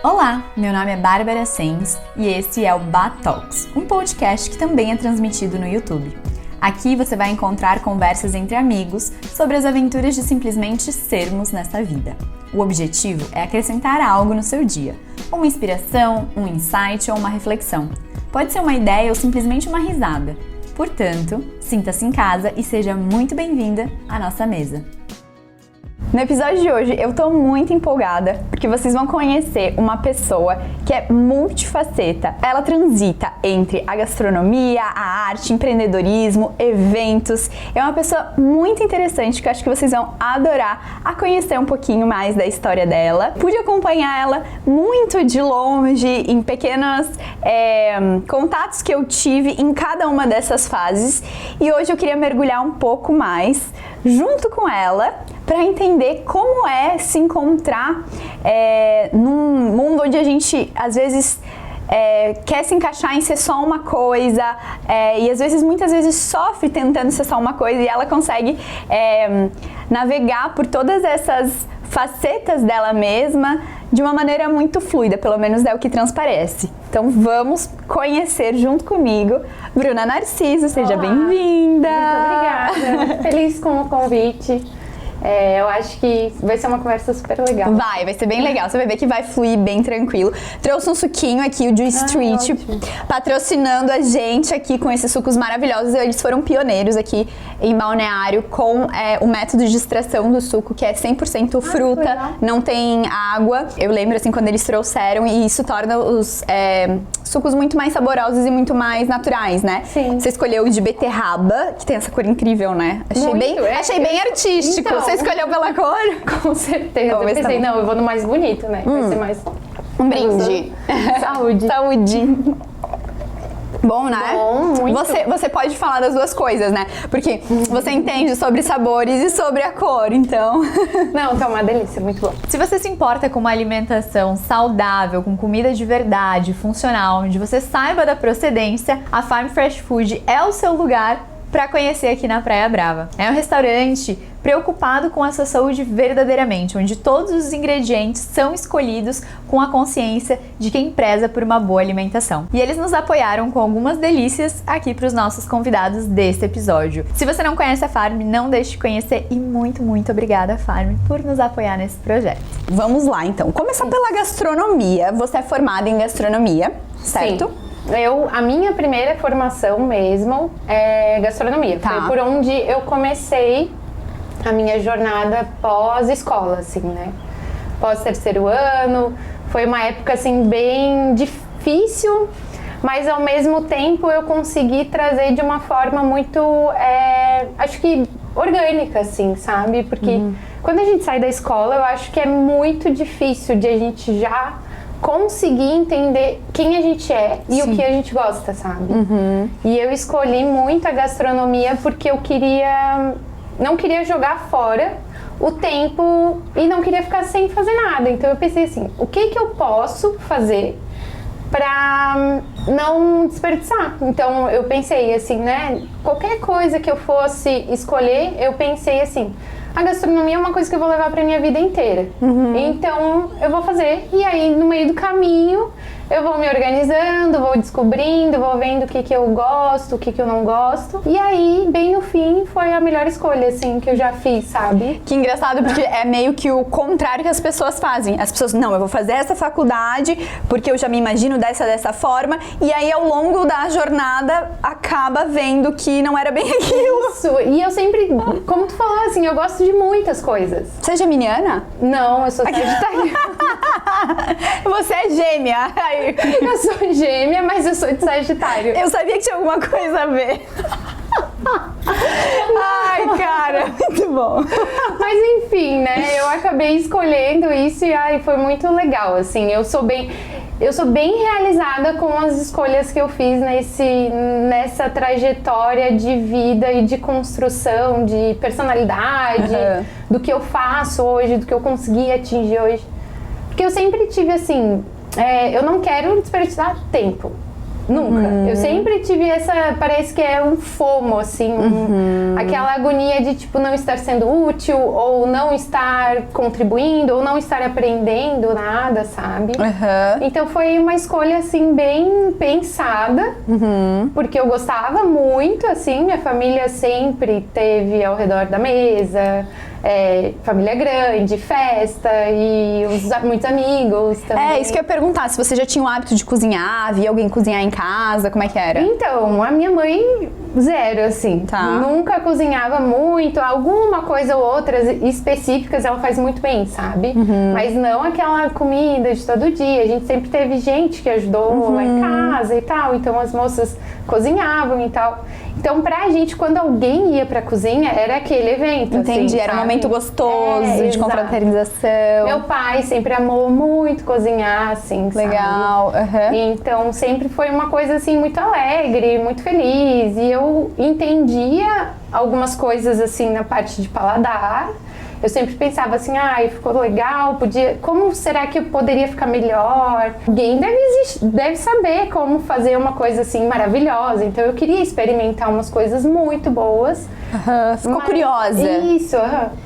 Olá, meu nome é Bárbara Sens e esse é o Bat Talks, um podcast que também é transmitido no YouTube. Aqui você vai encontrar conversas entre amigos sobre as aventuras de simplesmente sermos nessa vida. O objetivo é acrescentar algo no seu dia, uma inspiração, um insight ou uma reflexão. Pode ser uma ideia ou simplesmente uma risada. Portanto, sinta-se em casa e seja muito bem-vinda à nossa mesa. No episódio de hoje eu tô muito empolgada porque vocês vão conhecer uma pessoa que é multifaceta. Ela transita entre a gastronomia, a arte, empreendedorismo, eventos. É uma pessoa muito interessante que eu acho que vocês vão adorar a conhecer um pouquinho mais da história dela. Pude acompanhar ela muito de longe em pequenos contatos que eu tive em cada uma dessas fases e hoje eu queria mergulhar um pouco mais junto com ela para entender como é se encontrar num mundo onde a gente, às vezes, quer se encaixar em ser só uma coisa e, às vezes, muitas vezes sofre tentando ser só uma coisa e ela consegue navegar por todas essas facetas dela mesma de uma maneira muito fluida, pelo menos é o que transparece. Então vamos conhecer junto comigo Bruna Narciso, seja bem-vinda! Muito obrigada, muito feliz com o convite. Eu acho que vai ser uma conversa super legal. Vai ser bem legal, você vai ver que vai fluir bem tranquilo. Trouxe um suquinho aqui, o Juice Street, patrocinando a gente aqui com esses sucos maravilhosos. Eles foram pioneiros aqui em Balneário com o método de extração do suco, que é 100% fruta, não tem água. Eu lembro assim quando eles trouxeram e isso torna os sucos muito mais saborosos e muito mais naturais, né? Sim. Você escolheu o de beterraba, que tem essa cor incrível, né? Achei bem artístico. Então, você escolheu pela cor? Com certeza. Eu pensei, não, eu vou no mais bonito, né? Vai ser mais... Um brinde. Saúde. Saúde. Bom, né? Bom, muito. Você pode falar das duas coisas, né? Porque você entende sobre sabores e sobre a cor, então... Não, tá uma delícia, muito bom. Se você se importa com uma alimentação saudável, com comida de verdade, funcional, onde você saiba da procedência, a Farm Fresh Food é o seu lugar para conhecer aqui na Praia Brava. É um restaurante preocupado com a sua saúde verdadeiramente, onde todos os ingredientes são escolhidos com a consciência de quem preza por uma boa alimentação. E eles nos apoiaram com algumas delícias aqui para os nossos convidados desse episódio. Se você não conhece a Farm, não deixe de conhecer e muito, muito obrigada, Farm, por nos apoiar nesse projeto. Vamos lá, então. Começar pela gastronomia. Você é formada em gastronomia, certo? Sim. A minha primeira formação mesmo é gastronomia. Tá. Foi por onde eu comecei a minha jornada pós-escola, assim, né? Pós-terceiro ano. Foi uma época, assim, bem difícil, mas ao mesmo tempo eu consegui trazer de uma forma muito, acho que orgânica, assim, sabe? Porque quando a gente sai da escola, eu acho que é muito difícil de a gente já conseguir entender quem a gente é e o que a gente gosta, sabe? E eu escolhi muito a gastronomia porque eu não queria jogar fora o tempo e não queria ficar sem fazer nada. Então eu pensei assim, o que eu posso fazer pra não desperdiçar? Então eu pensei assim, né? Qualquer coisa que eu fosse escolher, eu pensei assim, a gastronomia é uma coisa que eu vou levar pra minha vida inteira. Então, eu vou fazer. E aí, no meio do caminho, eu vou me organizando, vou descobrindo, vou vendo o que eu gosto, o que eu não gosto. E aí, bem no fim, foi a melhor escolha, assim, que eu já fiz, sabe? Que engraçado, porque é meio que o contrário que as pessoas fazem. As pessoas, não, eu vou fazer essa faculdade porque eu já me imagino dessa forma. E aí, ao longo da jornada, acaba vendo que não era bem aquilo. Isso. E eu sempre, como tu falou, assim, eu gosto de muitas coisas. Você é geminiana? Não, eu sou sagitariana. Você é gêmea. Eu sou gêmea, mas eu sou de Sagitário. Eu sabia que tinha alguma coisa a ver. Ai, cara, muito bom. Mas enfim, né, eu acabei escolhendo isso e foi muito legal, assim, eu sou bem realizada com as escolhas que eu fiz nessa trajetória de vida e de construção, de personalidade, do que eu faço hoje, do que eu consegui atingir hoje. Porque eu sempre tive assim, eu não quero desperdiçar tempo. Nunca. Eu sempre tive parece que é um FOMO, assim, aquela agonia de, tipo, não estar sendo útil, ou não estar contribuindo, ou não estar aprendendo nada, sabe? Então foi uma escolha, assim, bem pensada, porque eu gostava muito, assim, minha família sempre teve ao redor da mesa, família grande, festa e muitos amigos também. Isso que eu ia perguntar, se você já tinha o hábito de cozinhar, via alguém cozinhar em casa, como é que era? Então, a minha mãe, zero, assim. Nunca cozinhava muito, alguma coisa ou outra específicas ela faz muito bem, sabe? Mas não aquela comida de todo dia. A gente sempre teve gente que ajudou lá em casa e tal, então as moças cozinhavam e tal. Então, pra gente, quando alguém ia pra cozinha, era aquele evento. Entendi, assim, era um momento gostoso, de confraternização. Meu pai sempre amou muito cozinhar, assim, legal, sabe? Então, sempre foi uma coisa, assim, muito alegre, muito feliz. E eu entendia algumas coisas, assim, na parte de paladar. Eu sempre pensava assim, ficou legal, como será que eu poderia ficar melhor? Alguém deve saber como fazer uma coisa assim maravilhosa. Então eu queria experimentar umas coisas muito boas. Ficou curiosa. Isso,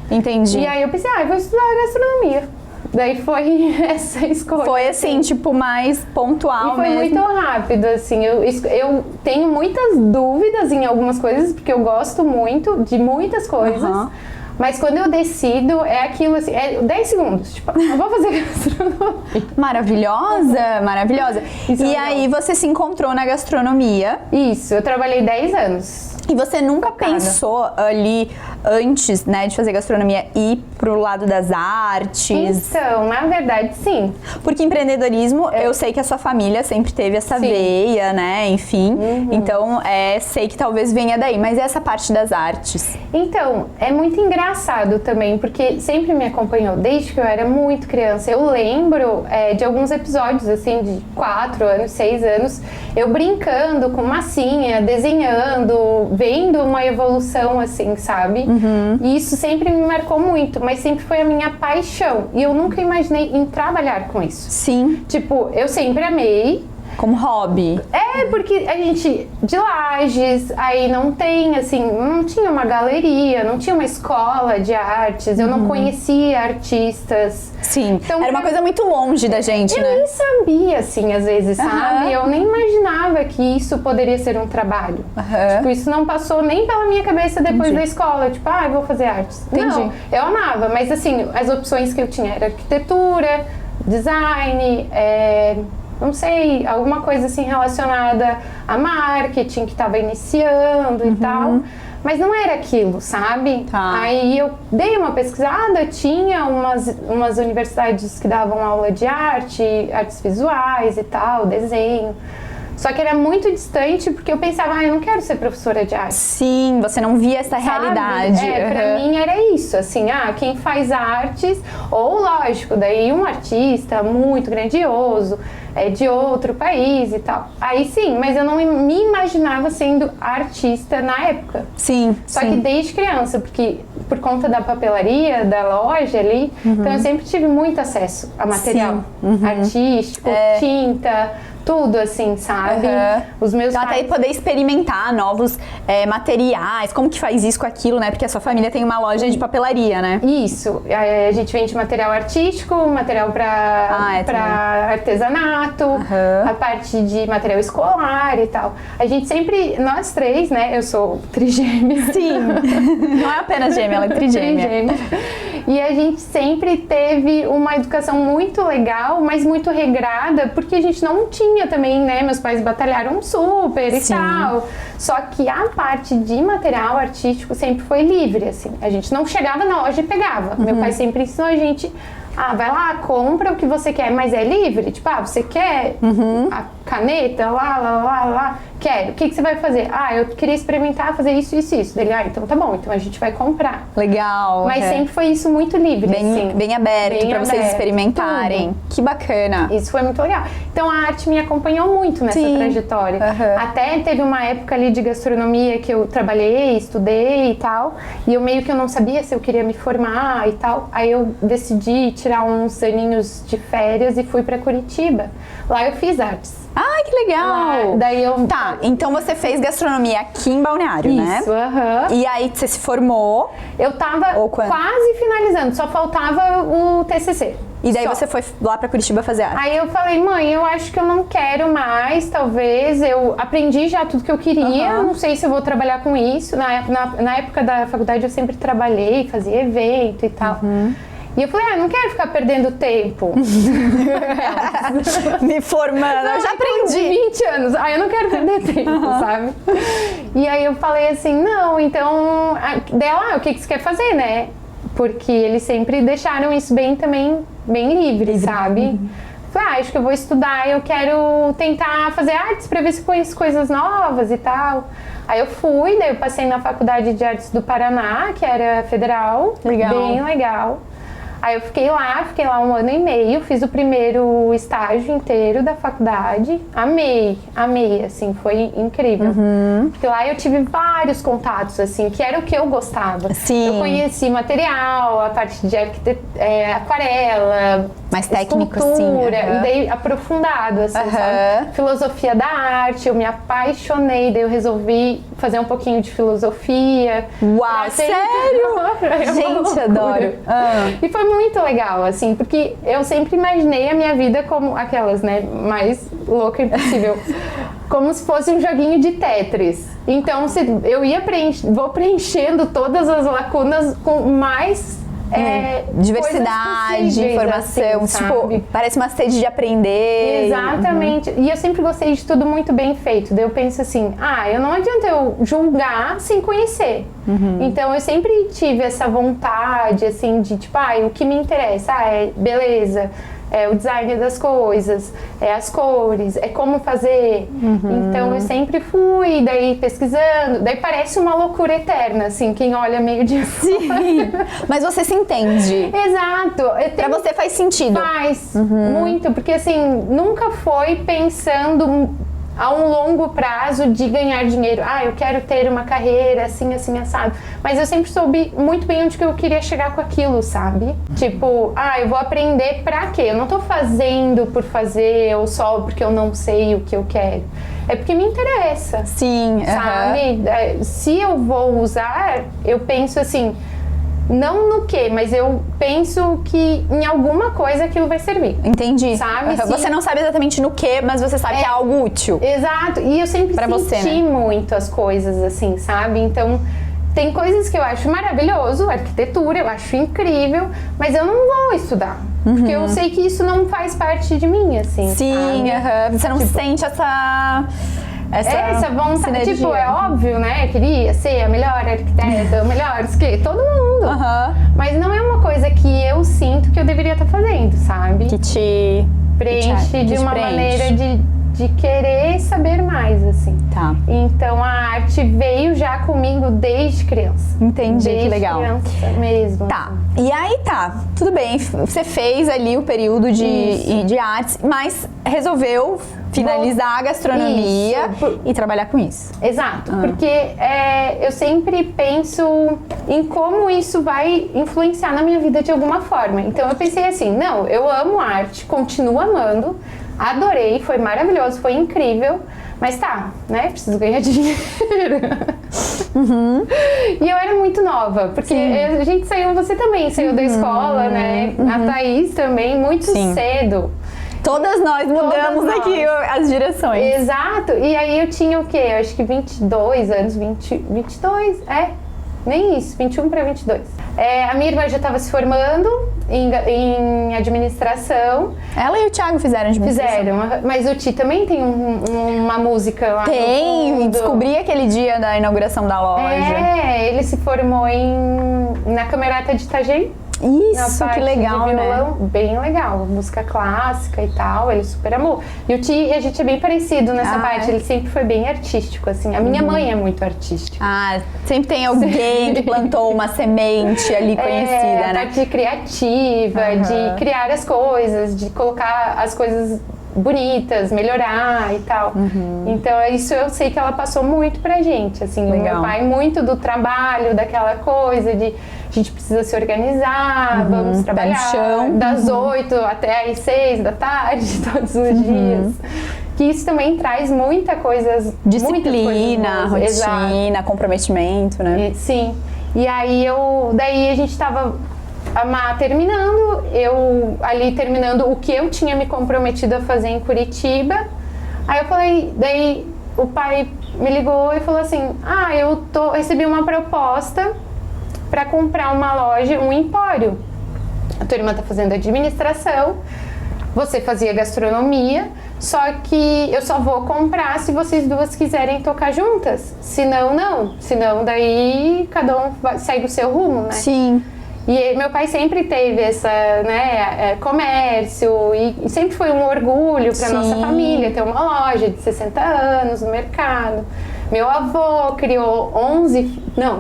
Entendi. E aí eu pensei, vou estudar gastronomia. Daí foi essa escolha. Foi assim, tipo, mais pontual mesmo. E foi muito rápido, assim. Eu tenho muitas dúvidas em algumas coisas, porque eu gosto muito de muitas coisas. Mas quando eu decido, é aquilo assim, 10 segundos, tipo, eu vou fazer gastronomia. Maravilhosa. E aí você se encontrou na gastronomia. Isso, eu trabalhei 10 anos. E você nunca pensou ali, antes, né, de fazer gastronomia, ir pro lado das artes? Então, na verdade, sim. Porque empreendedorismo, eu sei que a sua família sempre teve essa veia, né, enfim. Então, sei que talvez venha daí. Mas e essa parte das artes? Então, é muito engraçado também, porque sempre me acompanhou desde que eu era muito criança. Eu lembro de alguns episódios, assim, de 4 anos, 6 anos, eu brincando com massinha, desenhando, vendo uma evolução, assim, sabe? E isso sempre me marcou muito, mas sempre foi a minha paixão. E eu nunca imaginei em trabalhar com isso. Sim. Tipo, eu sempre amei. Como hobby. Porque a gente, de Lages, aí não tem, assim, não tinha uma galeria, não tinha uma escola de artes, eu não conhecia artistas. Sim, então, era uma coisa muito longe da gente, eu né? Eu nem sabia, assim, às vezes, sabe? Eu nem imaginava que isso poderia ser um trabalho. Tipo, isso não passou nem pela minha cabeça depois da escola, tipo, eu vou fazer artes. Não, eu amava, mas assim, as opções que eu tinha era arquitetura, design, não sei, alguma coisa assim relacionada a marketing, que estava iniciando e tal. Mas não era aquilo, sabe? Aí eu dei uma pesquisada, tinha umas universidades que davam aula de arte, artes visuais e tal, desenho. Só que era muito distante, porque eu pensava, eu não quero ser professora de arte. Sim, você não via essa realidade. Pra mim era isso, assim, quem faz artes, ou lógico, daí um artista muito grandioso, de outro país e tal. Aí sim, mas eu não me imaginava sendo artista na época. Sim. Só que desde criança, porque por conta da papelaria, da loja ali, então eu sempre tive muito acesso a material artístico, tinta, tudo, assim, sabe? Os meus pais... Até poder experimentar novos materiais, como que faz isso com aquilo, né? Porque a sua família tem uma loja de papelaria, né? Isso. A gente vende material artístico, material pra artesanato, a parte de material escolar e tal. A gente sempre, nós três, né? Eu sou trigêmea. Sim. Não é apenas gêmea, ela é trigêmea. E a gente sempre teve uma educação muito legal, mas muito regrada, porque a gente não tinha também, né? Meus pais batalharam super e tal. Só que a parte de material artístico sempre foi livre, assim. A gente não chegava na loja e pegava. Meu pai sempre ensinou a gente, vai lá, compra o que você quer, mas é livre. Tipo, você quer a caneta, lá, Quero. O que você vai fazer? Ah, eu queria experimentar fazer isso, isso, isso. Dele, então tá bom, então a gente vai comprar. Legal. Mas sempre foi isso muito livre, assim. Bem aberto pra vocês experimentarem. Tudo. Que bacana. Isso foi muito legal. Então a arte me acompanhou muito nessa trajetória. Até teve uma época ali de gastronomia que eu trabalhei, estudei e tal. E eu meio que eu não sabia se eu queria me formar e tal. Aí eu decidi tirar uns aninhos de férias e fui pra Curitiba. Lá eu fiz artes. Ah, que legal! Daí eu... Tá, então você fez gastronomia aqui em Balneário, né? Isso, E aí você se formou? Eu tava quase finalizando, só faltava o TCC. E daí você foi lá pra Curitiba fazer arte? Aí eu falei, mãe, eu acho que eu não quero mais, talvez. Eu aprendi já tudo que eu queria, não sei se eu vou trabalhar com isso. Na época da faculdade eu sempre trabalhei, fazia evento e tal. E eu falei, não quero ficar perdendo tempo. Me formando, eu já aprendi. 20 anos, eu não quero perder tempo, sabe? E aí eu falei assim, não, então... Dela, o que você quer fazer, né? Porque eles sempre deixaram isso bem livre, sabe? Falei, acho que eu vou estudar, eu quero tentar fazer artes pra ver se conheço coisas novas e tal. Aí eu fui, daí eu passei na Faculdade de Artes do Paraná, que era federal, bem legal. Aí eu fiquei lá 1 ano e meio, fiz o primeiro estágio inteiro da faculdade. Amei, assim, foi incrível. Porque lá eu tive vários contatos, assim, que era o que eu gostava. Sim. Eu conheci material, a parte de aquarela, mais técnico, escultura, e daí aprofundado, assim, sabe? Filosofia da arte, eu me apaixonei, daí eu resolvi fazer um pouquinho de filosofia. Uau, sério? Gente, adoro. E foi muito legal, assim, porque eu sempre imaginei a minha vida como aquelas, né, mais louca impossível. Como se fosse um joguinho de Tetris. Então, eu ia vou preenchendo todas as lacunas com mais diversidade, informação, assim, tipo, parece uma sede de aprender. Exatamente. E eu sempre gostei de tudo muito bem feito. Daí eu penso assim, não adianta eu julgar sem conhecer. Então eu sempre tive essa vontade, assim, de tipo, o que me interessa? Beleza. É o design das coisas, é as cores, é como fazer. Então eu sempre fui, daí pesquisando, daí parece uma loucura eterna, assim, quem olha meio de Sim, mas você se entende. Exato. Pra você faz sentido. Faz, muito, porque assim, nunca foi pensando a um longo prazo de ganhar dinheiro. Eu quero ter uma carreira assim, assim, assado. Mas eu sempre soube muito bem onde que eu queria chegar com aquilo, sabe? Tipo, eu vou aprender pra quê? Eu não tô fazendo por fazer ou só porque eu não sei o que eu quero. É porque me interessa. Sim, sabe? Se eu vou usar, eu penso assim, não no que, mas eu penso que em alguma coisa aquilo vai servir. Entendi. Sabe? Você não sabe exatamente no que, mas você sabe que é algo útil. Exato. E eu sempre senti muito as coisas, assim, sabe? Então, tem coisas que eu acho maravilhoso, arquitetura, eu acho incrível, mas eu não vou estudar. Porque eu sei que isso não faz parte de mim, assim. Sim, você não sente essa vontade, sinergia. tipo, é óbvio, né? Eu queria ser a melhor arquiteta, o melhor, todo mundo. Mas não é uma coisa que eu sinto que eu deveria estar fazendo, sabe? Que te preenche de uma maneira de querer saber mais, assim. Tá. Então a arte veio já comigo desde criança. Entendi, que legal. Desde criança mesmo. Tá. E aí tudo bem, você fez ali o período de artes, mas resolveu finalizar a gastronomia e trabalhar com isso. Exato, porque eu sempre penso em como isso vai influenciar na minha vida de alguma forma. Então eu pensei assim, não, eu amo arte, continuo amando, adorei, foi maravilhoso, foi incrível, mas né, preciso ganhar dinheiro. E eu era muito nova, porque a gente você também saiu da escola, né? A Thaís também, muito cedo. Todas nós mudamos aqui as direções. Exato. E aí eu tinha o quê? Eu acho que 22 anos, 22, nem isso, 21 para 22. A minha irmã já estava se formando em administração. Ela e o Thiago fizeram administração. Fizeram, mas o Ti também tem uma música lá. Tem, descobri aquele dia da inauguração da loja. Ele se formou na Camerata de Itajaí. Isso, na que parte legal, de violão, né? bem legal, música clássica e tal, ele super amou. E o Ti, a gente é bem parecido nessa parte, ele sempre foi bem artístico, assim. A minha mãe é muito artística. Ah, sempre tem alguém que plantou uma semente ali conhecida, a né? parte criativa, de criar as coisas, de colocar as coisas bonitas, melhorar e tal. Então, isso eu sei que ela passou muito pra gente, assim. Legal. O meu pai, muito do trabalho, daquela coisa de a gente precisa se organizar, vamos trabalhar chão. das 8 até as 6 da tarde, todos os dias. Que isso também traz muita coisa... Disciplina, rotina, comprometimento, né? Sim. E aí daí a gente tava terminando, eu ali terminando o que eu tinha me comprometido a fazer em Curitiba. Aí eu falei, daí o pai me ligou e falou assim: recebi uma proposta para comprar uma loja, um empório. A tua irmã tá fazendo administração, você fazia gastronomia, só que eu só vou comprar se vocês duas quiserem tocar juntas. Senão, não. Senão, daí cada um segue o seu rumo, né? Sim. E meu pai sempre teve essa, né, comércio e sempre foi um orgulho para nossa família ter uma loja de 60 anos no mercado. Meu avô criou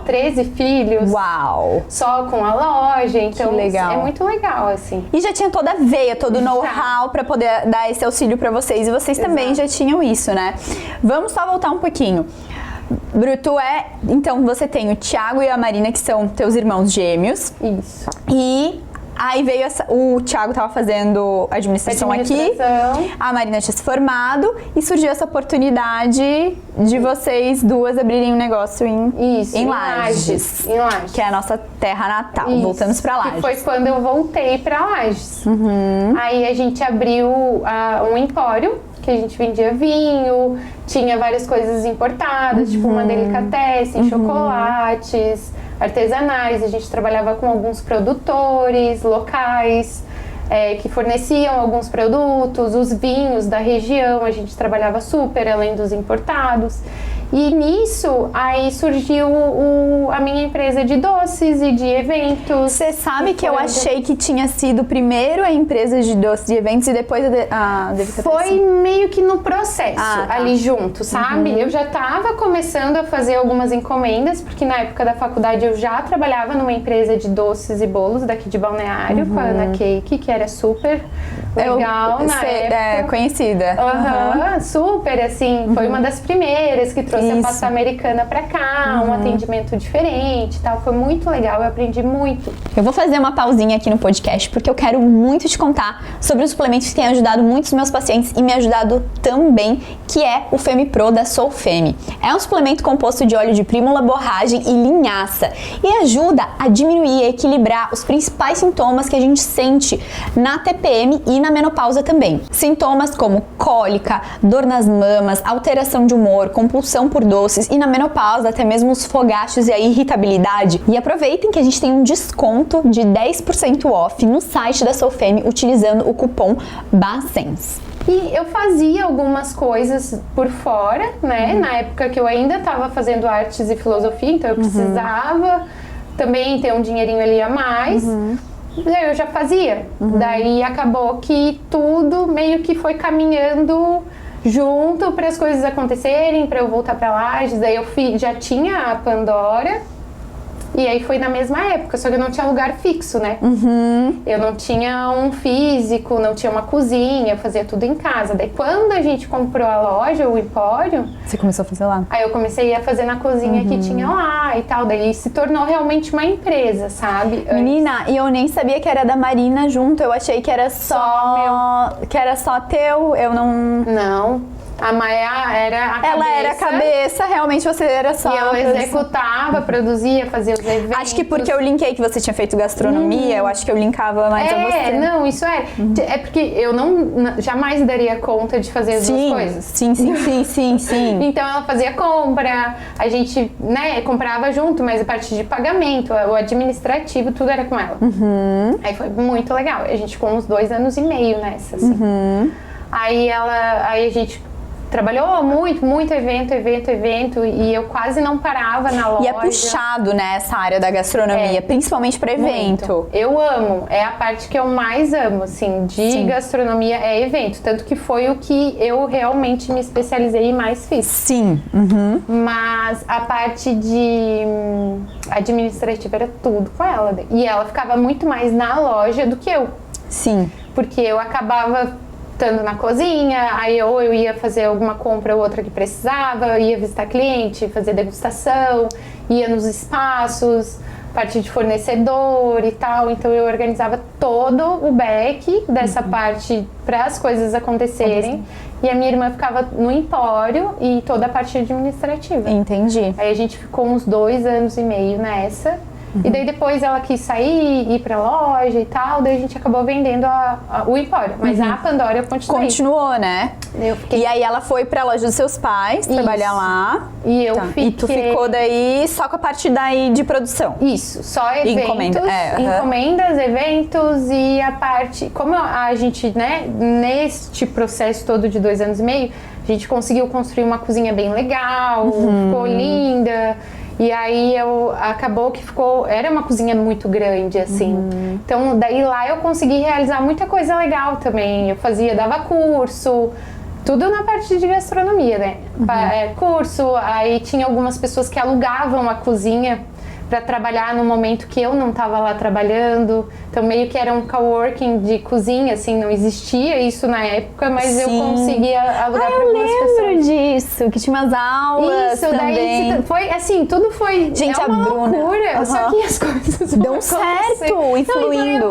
13 filhos. Uau! Só com a loja, então que legal. É muito legal, assim. E já tinha toda a veia, todo o know-how para poder dar esse auxílio para vocês. E vocês também já tinham isso, né? Vamos só voltar um pouquinho. Bruto então você tem o Thiago e a Marina, que são teus irmãos gêmeos. Isso. E aí veio o Thiago tava fazendo administração aqui, a Marina tinha se formado e surgiu essa oportunidade de vocês duas abrirem um negócio em Lages. Em Lages. Que é a nossa terra natal. Isso. Voltamos pra Lages. Que foi quando eu voltei pra Lages. Aí a gente abriu um empório, que a gente vendia vinho, tinha várias coisas importadas, tipo uma delicatessen, chocolates, artesanais. A gente trabalhava com alguns produtores locais que forneciam alguns produtos, os vinhos da região, a gente trabalhava super, além dos importados. E nisso, aí surgiu a minha empresa de doces e de eventos. Você sabe que eu achei que tinha sido primeiro a empresa de doces e eventos e depois a Foi meio que no processo, ali junto, sabe? Eu já estava começando a fazer algumas encomendas, porque na época da faculdade eu já trabalhava numa empresa de doces e bolos daqui de Balneário, com a Ana Cake, que era super legal na época. Conhecida. Super, assim, foi uma das primeiras que trouxe a pasta americana pra cá, um atendimento diferente e tal. Foi muito legal, eu aprendi muito. Eu vou fazer uma pausinha aqui no podcast porque eu quero muito te contar sobre os suplementos que têm ajudado muitos meus pacientes e me ajudado também, que é o Femme Pro da Solfemme. É um suplemento composto de óleo de prímula, borragem e linhaça e ajuda a diminuir e equilibrar os principais sintomas que a gente sente na TPM e na menopausa também. Sintomas como cólica, dor nas mamas, alteração de humor, compulsão por doces e na menopausa até mesmo os fogachos e a irritabilidade. E aproveitem que a gente tem um desconto de 10% off no site da Solfemme utilizando o cupom BASENS. E eu fazia algumas coisas por fora, né? Na época que eu ainda estava fazendo artes e filosofia, então eu precisava também ter um dinheirinho ali a mais. Eu já fazia. Daí acabou que tudo meio que foi caminhando junto para as coisas acontecerem, para eu voltar para Lages. Daí eu já tinha a Pandora. E aí foi na mesma época, só que eu não tinha lugar fixo, né? Eu não tinha um físico, não tinha uma cozinha, eu fazia tudo em casa. Daí quando a gente comprou a loja, o empório... Você começou a fazer lá? Aí eu comecei a fazer na cozinha que tinha lá e tal. Daí se tornou realmente uma empresa, sabe? Menina, e eu nem sabia que era da Marina junto, eu achei que era só meu. Que era só teu, eu não... Não. A Maia era a cabeça. Ela era a cabeça, realmente você era só... E eu executava, produzia, fazia os eventos. Acho que porque eu linkei que você tinha feito gastronomia, eu acho que eu linkava mais a você. Não, isso é. É porque eu jamais daria conta de fazer as duas coisas. Sim. Então ela fazia compra, a gente, né, comprava junto, mas a parte de pagamento, o administrativo, tudo era com ela. Aí foi muito legal. A gente ficou uns 2 anos e meio nessa, assim. Aí a gente trabalhou muito evento, e eu quase não parava na loja. E é puxado, né, essa área da gastronomia, principalmente para evento. Muito. Eu amo, é a parte que eu mais amo, assim, de gastronomia é evento, tanto que foi o que eu realmente me especializei e mais fiz. Sim. Mas a parte de administrativa era tudo com ela, e ela ficava muito mais na loja do que eu. Sim. Porque eu acabava estando na cozinha, aí ou eu ia fazer alguma compra ou outra que precisava, ia visitar cliente, fazer degustação, ia nos espaços, parte de fornecedor e tal, então eu organizava todo o back dessa parte para as coisas acontecerem, e a minha irmã ficava no empório e toda a parte administrativa. Entendi. Aí a gente ficou uns 2 anos e meio nessa. E daí depois ela quis sair, ir pra loja e tal, daí a gente acabou vendendo o empório. Mas a Pandora eu continuei. Continuou, né? Eu fiquei... E aí ela foi pra loja dos seus pais, trabalhar lá. E eu fiquei... E tu ficou daí só com a parte daí de produção. Isso, só eventos, encomendas, eventos e a parte... Como a gente, né, neste processo todo de 2 anos e meio, a gente conseguiu construir uma cozinha bem legal, ficou linda... E aí acabou que era uma cozinha muito grande, assim. Então, daí lá eu consegui realizar muita coisa legal também. Eu dava curso, tudo na parte de gastronomia, né? Curso, aí tinha algumas pessoas que alugavam a cozinha para trabalhar no momento que eu não estava lá trabalhando. Então, meio que era um coworking de cozinha, assim, não existia isso na época, mas eu conseguia alugar para algumas pessoas. Eu lembro disso, que tinha umas aulas isso, também. Daí foi, assim, tudo foi... Gente, uma a Bruna, loucura, só que as coisas dão certo e fluindo.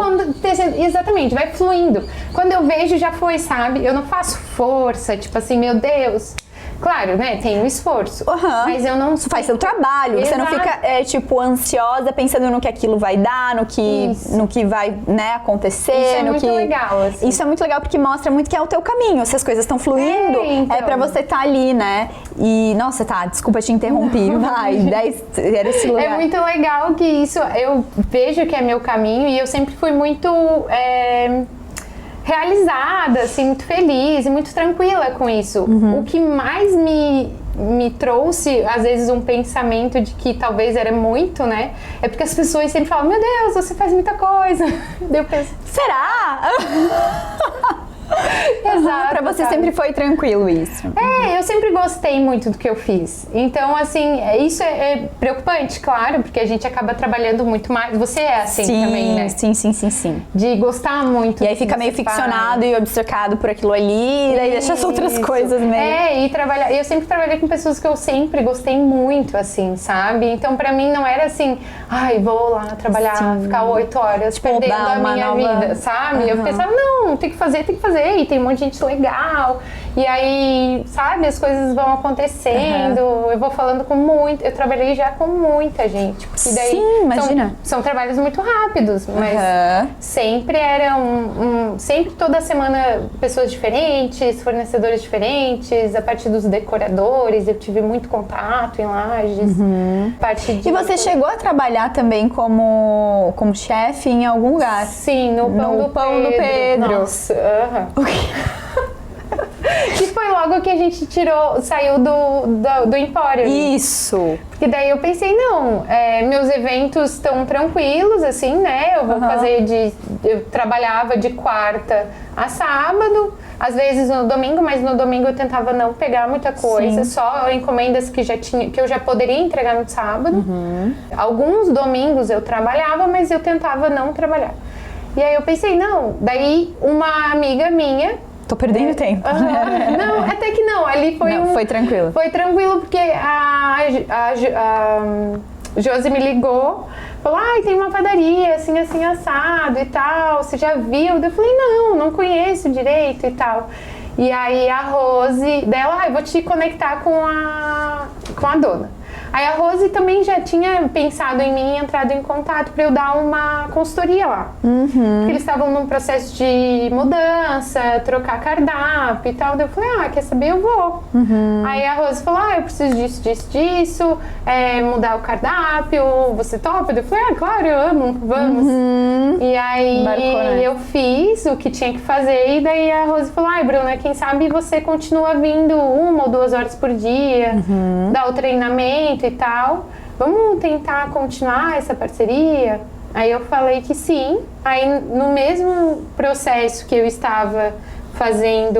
Exatamente, vai fluindo. Quando eu vejo, já foi, sabe? Eu não faço força, tipo assim, meu Deus... Claro, né? Tem um esforço. Mas eu não... Você faz seu trabalho. Exato. Você não fica, tipo, ansiosa pensando no que aquilo vai dar, no que vai, né, acontecer. Isso é muito legal, assim. Isso é muito legal porque mostra muito que é o teu caminho. Se as coisas estão fluindo, então. É pra você estar ali, né? E, nossa, desculpa te interromper. Vai, era esse lugar. É muito legal que isso... Eu vejo que é meu caminho e eu sempre fui muito... realizada, assim, muito feliz e muito tranquila com isso. O que mais me trouxe, às vezes, um pensamento de que talvez era muito, né? É porque as pessoas sempre falam, meu Deus, você faz muita coisa. Daí eu penso, será? Exato. Pra você sempre foi tranquilo isso. Eu sempre gostei muito do que eu fiz. Então, assim, isso é preocupante, claro, porque a gente acaba trabalhando muito mais. Você é assim também, né? Sim. De gostar muito. E aí fica meio ficcionado e obcecado por aquilo ali, daí deixa as outras coisas meio... E trabalhar. Eu sempre trabalhei com pessoas que eu sempre gostei muito, assim, sabe? Então, pra mim, não era assim, vou lá trabalhar, ficar 8 horas perdendo a minha vida, sabe? Eu pensava, não, tem que fazer. E tem um monte de gente legal. E aí, sabe, as coisas vão acontecendo. Eu vou falando eu trabalhei já com muita gente. Porque daí sim, imagina. São trabalhos muito rápidos, mas sempre sempre toda semana pessoas diferentes, fornecedores diferentes, a partir dos decoradores, eu tive muito contato em Lages. E você chegou a trabalhar também como chefe em algum lugar? Sim, no Pão do Pedro. Nossa, que foi logo que a gente saiu do Empório. Isso. Porque daí eu pensei, não, meus eventos estão tranquilos, assim, né? Eu vou fazer eu trabalhava de quarta a sábado, às vezes no domingo, mas no domingo eu tentava não pegar muita coisa, só encomendas que eu já poderia entregar no sábado. Alguns domingos eu trabalhava, mas eu tentava não trabalhar. E aí eu pensei, não, daí uma amiga minha... Tô perdendo tempo. Não, até que não, ali foi tranquilo. Foi tranquilo porque a Josi me ligou, falou, tem uma padaria, assim, assado e tal, você já viu? Eu falei, não conheço direito e tal. E aí a Rose dela, eu vou te conectar com a dona. Aí a Rose também já tinha pensado em mim, entrado em contato para eu dar uma consultoria lá. Porque eles estavam num processo de mudança, trocar cardápio e tal. Daí eu falei, quer saber? Eu vou. Aí a Rose falou, eu preciso disso, mudar o cardápio, você topa? Eu falei, claro, eu amo, vamos. E aí eu fiz o que tinha que fazer e daí a Rose falou, Bruna, quem sabe você continua vindo 1 ou 2 horas por dia, dá o treinamento e tal. Vamos tentar continuar essa parceria? Aí eu falei que sim. Aí no mesmo processo que eu estava fazendo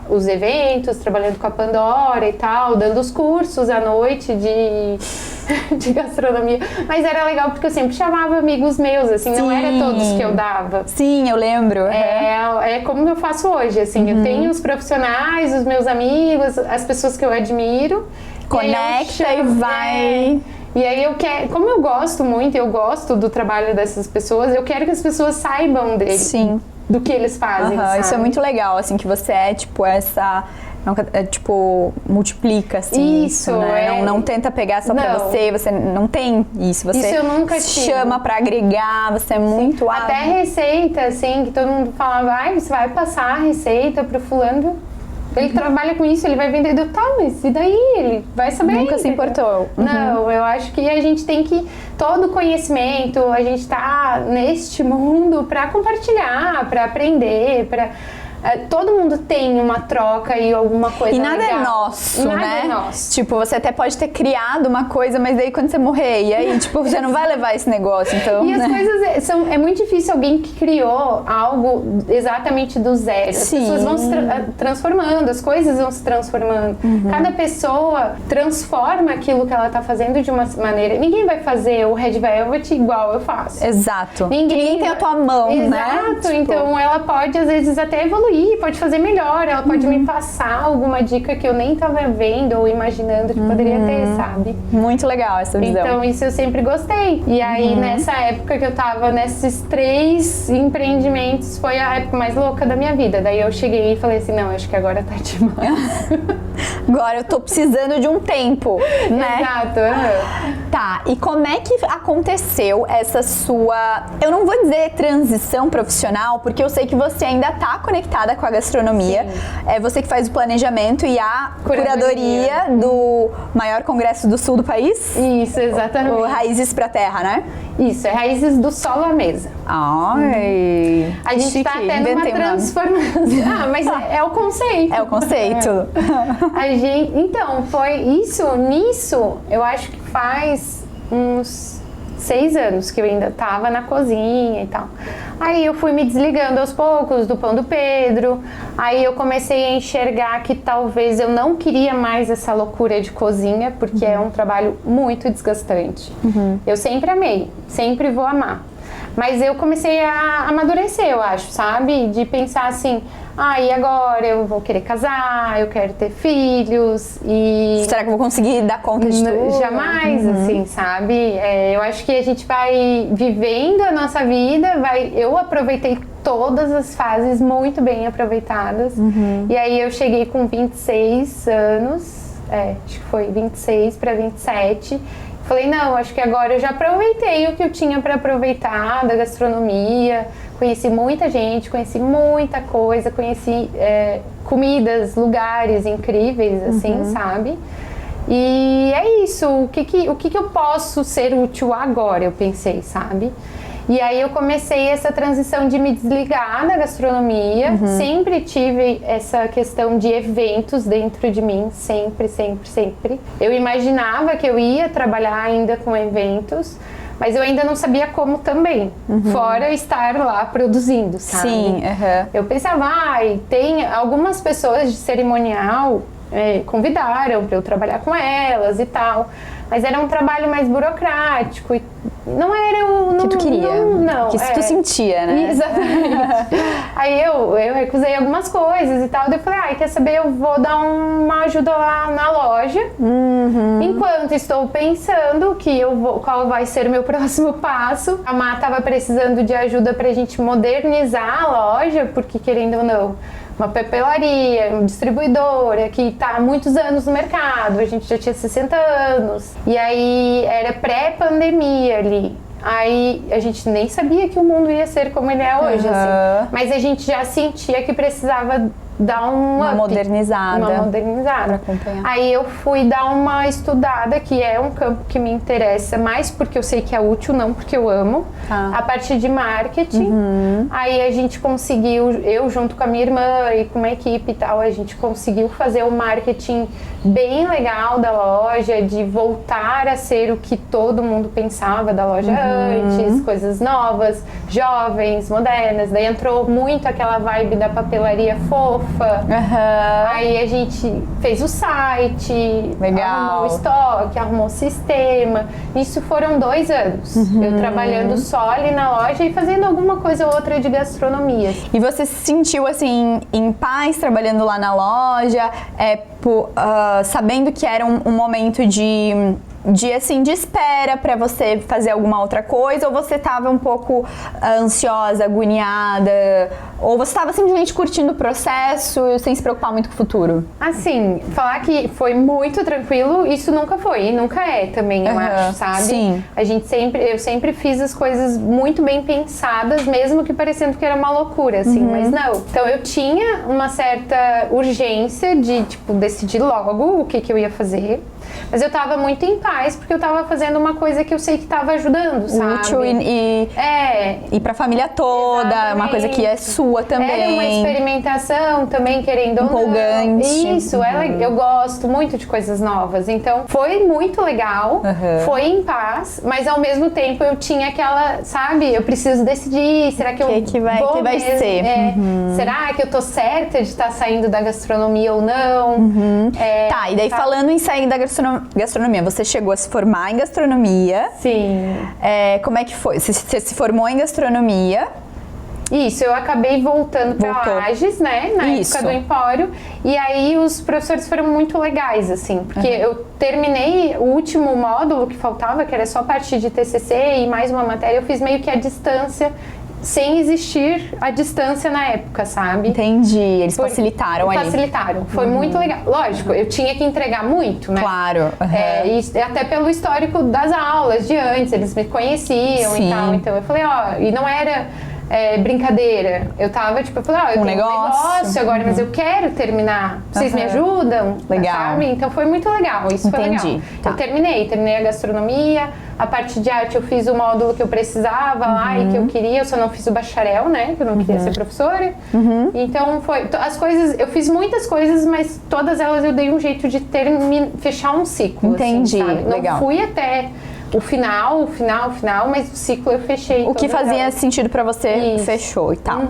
os eventos, trabalhando com a Pandora e tal, dando os cursos à noite de gastronomia. Mas era legal porque eu sempre chamava amigos meus, assim, não era todos que eu dava. Sim, eu lembro. É como eu faço hoje, assim, eu tenho os profissionais, os meus amigos, as pessoas que eu admiro. Conecta e vai... E aí como eu gosto muito, eu gosto do trabalho dessas pessoas, eu quero que as pessoas saibam dele. Sim. Do que eles fazem, sabe? Isso é muito legal, assim, que você é, tipo, essa... multiplica, assim, isso né? Não tenta pegar só pra você não tem isso. Você isso eu nunca tive. Chama pra agregar, você é muito... Até receita, assim, que todo mundo falava, você vai passar a receita pro fulano... Ele trabalha com isso, ele vai vender, mas e daí? Ele vai saber. Nunca se importou. Não, eu acho que a gente tem que, todo conhecimento, a gente tá neste mundo para compartilhar, para aprender, todo mundo tem uma troca e alguma coisa legal. E nada legal. É nosso, nada né? É nosso. Tipo, você até pode ter criado uma coisa, mas daí quando você morrer, e aí, tipo, você não vai levar esse negócio, então... E as coisas é muito difícil alguém que criou algo exatamente do zero. As pessoas vão se transformando, as coisas vão se transformando. Cada pessoa transforma aquilo que ela tá fazendo de uma maneira. Ninguém vai fazer o Red Velvet igual eu faço. Exato. Ninguém tem a tua mão, né? Exato, tipo... então ela pode às vezes até evoluir, pode fazer melhor, ela pode me passar alguma dica que eu nem tava vendo ou imaginando que poderia ter, sabe? Muito legal essa visão. Então isso eu sempre gostei. E aí nessa época que eu tava nesses 3 empreendimentos, foi a época mais louca da minha vida. Daí eu cheguei e falei assim, não, acho que agora tá demais. Agora eu tô precisando de um tempo, né? Exato. Tá, e como é que aconteceu essa sua, eu não vou dizer transição profissional, porque eu sei que você ainda tá conectada com a gastronomia. É você que faz o planejamento e a curadoria do maior congresso do sul do país? Isso, exatamente. O Raízes pra Terra, né? Isso, é Raízes do Solo à Mesa. Ai, a gente chique. tá tendo uma transformação. Mas é o conceito. É o conceito. Então, foi nisso, eu acho que faz uns 6 anos que eu ainda tava na cozinha e tal. Aí eu fui me desligando aos poucos do Pão do Pedro. Aí eu comecei a enxergar que talvez eu não queria mais essa loucura de cozinha, porque é um trabalho muito desgastante. Eu sempre amei, sempre vou amar. Mas eu comecei a amadurecer, eu acho, sabe? De pensar assim, e agora eu vou querer casar, eu quero ter filhos e... Será que eu vou conseguir dar conta de tudo? Jamais, assim, sabe? Eu acho que a gente vai vivendo a nossa vida, eu aproveitei todas as fases muito bem aproveitadas. E aí eu cheguei com 26 anos, acho que foi 26 para 27. Falei, não, acho que agora eu já aproveitei o que eu tinha para aproveitar da gastronomia, conheci muita gente, conheci muita coisa, conheci comidas, lugares incríveis, assim, sabe? E é isso, o que eu posso ser útil agora, eu pensei, sabe? E aí eu comecei essa transição de me desligar da gastronomia, sempre tive essa questão de eventos dentro de mim, sempre, sempre, sempre. Eu imaginava que eu ia trabalhar ainda com eventos, mas eu ainda não sabia como também, fora estar lá produzindo, sabe? Sim, Eu pensava, tem algumas pessoas de cerimonial convidaram para eu trabalhar com elas e tal, mas era um trabalho mais burocrático e não era o que tu queria, não, que tu sentia, né? Exatamente. Aí eu recusei algumas coisas e tal, daí eu falei, quer saber, eu vou dar uma ajuda lá na loja, enquanto estou pensando qual vai ser o meu próximo passo. A Má estava precisando de ajuda pra gente modernizar a loja, porque querendo ou não, uma papelaria, uma distribuidora que está há muitos anos no mercado, a gente já tinha 60 anos. E aí era pré-pandemia ali. Aí a gente nem sabia que o mundo ia ser como ele é hoje, assim. Mas a gente já sentia que precisava dar uma modernizada. Uma modernizada. Pra acompanhar. Aí eu fui dar uma estudada, que é um campo que me interessa mais porque eu sei que é útil, não porque eu amo. A partir de marketing. Aí a gente conseguiu, eu junto com a minha irmã e com uma equipe e tal, a gente conseguiu fazer um marketing bem legal da loja, de voltar a ser o que todo mundo pensava da loja antes, coisas novas, jovens, modernas. Daí entrou muito aquela vibe da papelaria fofa. Aí a gente fez o site, arrumou o estoque, arrumou o sistema. Isso foram 2 anos. Eu trabalhando só ali na loja e fazendo alguma coisa ou outra de gastronomia. E você se sentiu assim em paz trabalhando lá na loja, sabendo que era um momento de espera para você fazer alguma outra coisa, ou você estava um pouco ansiosa, agoniada, ou você estava simplesmente curtindo o processo sem se preocupar muito com o futuro? Assim, falar que foi muito tranquilo, isso nunca foi e nunca é também, eu acho, sabe? Sim. Eu sempre fiz as coisas muito bem pensadas, mesmo que parecendo que era uma loucura, assim, mas não. Então eu tinha uma certa urgência de, tipo, decidir logo o que eu ia fazer. Mas eu tava muito em paz, porque eu tava fazendo uma coisa que eu sei que tava ajudando, sabe? Útil e pra família toda, Exatamente. Uma coisa que é sua também. Era uma experimentação também, querendo ou não. Empolgante. Isso, eu gosto muito de coisas novas. Então, foi muito legal, foi em paz, mas ao mesmo tempo eu tinha aquela, sabe? Eu preciso decidir, será que que vai ser? Será que eu tô certa de estar saindo da gastronomia ou não? Tá, e daí falando em sair da gastronomia, você chegou a se formar em gastronomia. Sim. Como é que foi? Você se formou em gastronomia. Isso, eu acabei voltando para Lages, né, na época do Empório, e aí os professores foram muito legais, assim, porque eu terminei o último módulo que faltava, que era só parte de TCC e mais uma matéria, eu fiz meio que à distância, sem existir a distância na época, sabe? Entendi, eles facilitaram ali. Facilitaram, foi muito legal. Lógico, eu tinha que entregar muito, né? Claro. E até pelo histórico das aulas de antes, eles me conheciam e tal, então eu falei, e não era brincadeira, eu tava tipo, eu falei, eu tenho um negócio agora, mas eu quero terminar, vocês me ajudam? Legal. Sabe? Então foi muito legal, isso foi legal. Tá. Eu terminei a gastronomia, a parte de arte eu fiz o módulo que eu precisava lá e que eu queria, eu só não fiz o bacharel, né, que eu não queria ser professora. Então foi, as coisas, eu fiz muitas coisas, mas todas elas eu dei um jeito de fechar um ciclo. Entendi, assim, sabe? legal. Não fui até o final, mas o ciclo eu fechei. O que fazia sentido pra você, fechou e tal.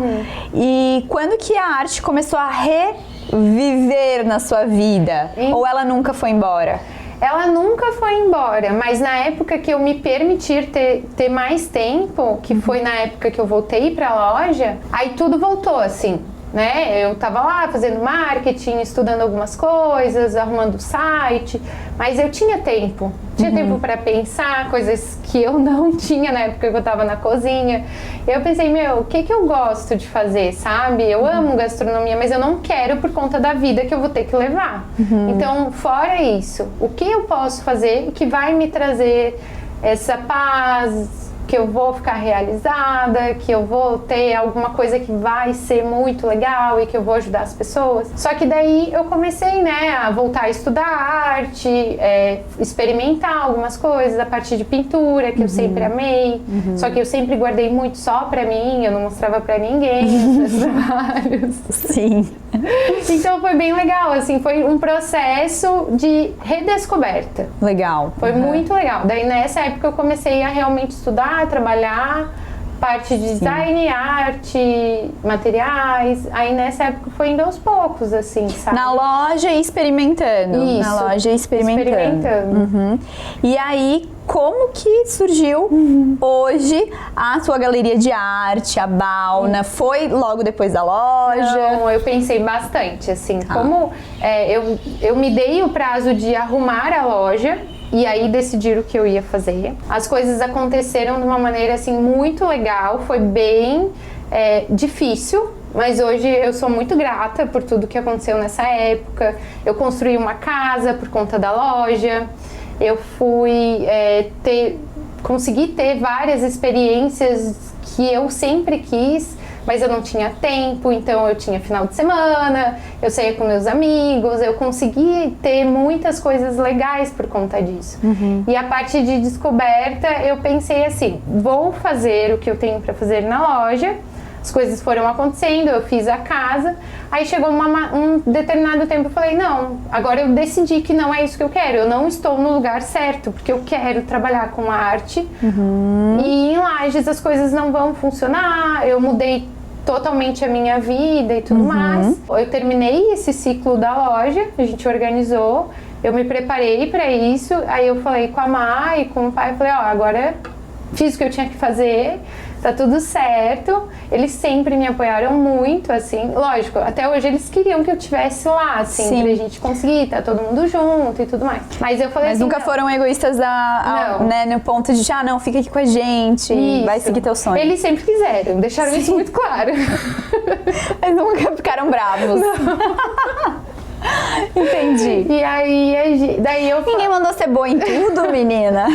E quando que a arte começou a reviver na sua vida? Ou ela nunca foi embora? Ela nunca foi embora, mas na época que eu me permitir ter mais tempo, que foi na época que eu voltei pra loja, aí tudo voltou, assim. Né? Eu tava lá fazendo marketing, estudando algumas coisas, arrumando o site, mas eu tinha tempo. Tinha tempo para pensar, coisas que eu não tinha na época que eu tava na cozinha. Eu pensei, o que eu gosto de fazer, sabe? Eu amo gastronomia, mas eu não quero por conta da vida que eu vou ter que levar. Então, fora isso, o que eu posso fazer que vai me trazer essa paz, que eu vou ficar realizada, que eu vou ter alguma coisa que vai ser muito legal e que eu vou ajudar as pessoas. Só que daí eu comecei, né, a voltar a estudar arte, experimentar algumas coisas, a partir de pintura, que eu sempre amei. Só que eu sempre guardei muito só pra mim, eu não mostrava pra ninguém os meus trabalhos. Sim. Então foi bem legal, assim, foi um processo de redescoberta. Legal. Foi muito legal. Daí nessa época eu comecei a realmente estudar, trabalhar, parte de design, arte, materiais. Aí nessa época foi indo aos poucos, assim, sabe? Na loja e experimentando. Isso. Na loja e experimentando. E aí, como que surgiu hoje a sua galeria de arte, a Balna? Foi logo depois da loja? Não, eu pensei bastante, assim, como eu me dei o prazo de arrumar a loja e aí decidir o que eu ia fazer. As coisas aconteceram de uma maneira, assim, muito legal, foi bem difícil, Mas hoje eu sou muito grata por tudo que aconteceu nessa época. Eu construí uma casa por conta da loja. Eu consegui ter várias experiências que eu sempre quis, mas eu não tinha tempo, então eu tinha final de semana, eu saía com meus amigos, eu consegui ter muitas coisas legais por conta disso. E a parte de descoberta, eu pensei assim, vou fazer o que eu tenho para fazer na loja. As coisas foram acontecendo, eu fiz a casa, aí chegou um determinado tempo, eu falei, não, agora eu decidi que não é isso que eu quero, eu não estou no lugar certo, porque eu quero trabalhar com arte, e em Lages as coisas não vão funcionar, eu mudei totalmente a minha vida e tudo mais. Eu terminei esse ciclo da loja, a gente organizou, eu me preparei para isso, aí eu falei com a Má e com o pai, falei, agora fiz o que eu tinha que fazer, tá tudo certo. Eles sempre me apoiaram muito, assim, lógico, até hoje eles queriam que eu estivesse lá, assim, pra gente conseguir, tá todo mundo junto e tudo mais. Mas eu falei assim, nunca foram egoístas né, no ponto de, não, fica aqui com a gente, vai seguir teu sonho. Eles sempre quiseram, deixaram isso muito claro. Mas nunca ficaram bravos. Não. Entendi. E aí, Ninguém mandou ser boa em tudo, menina.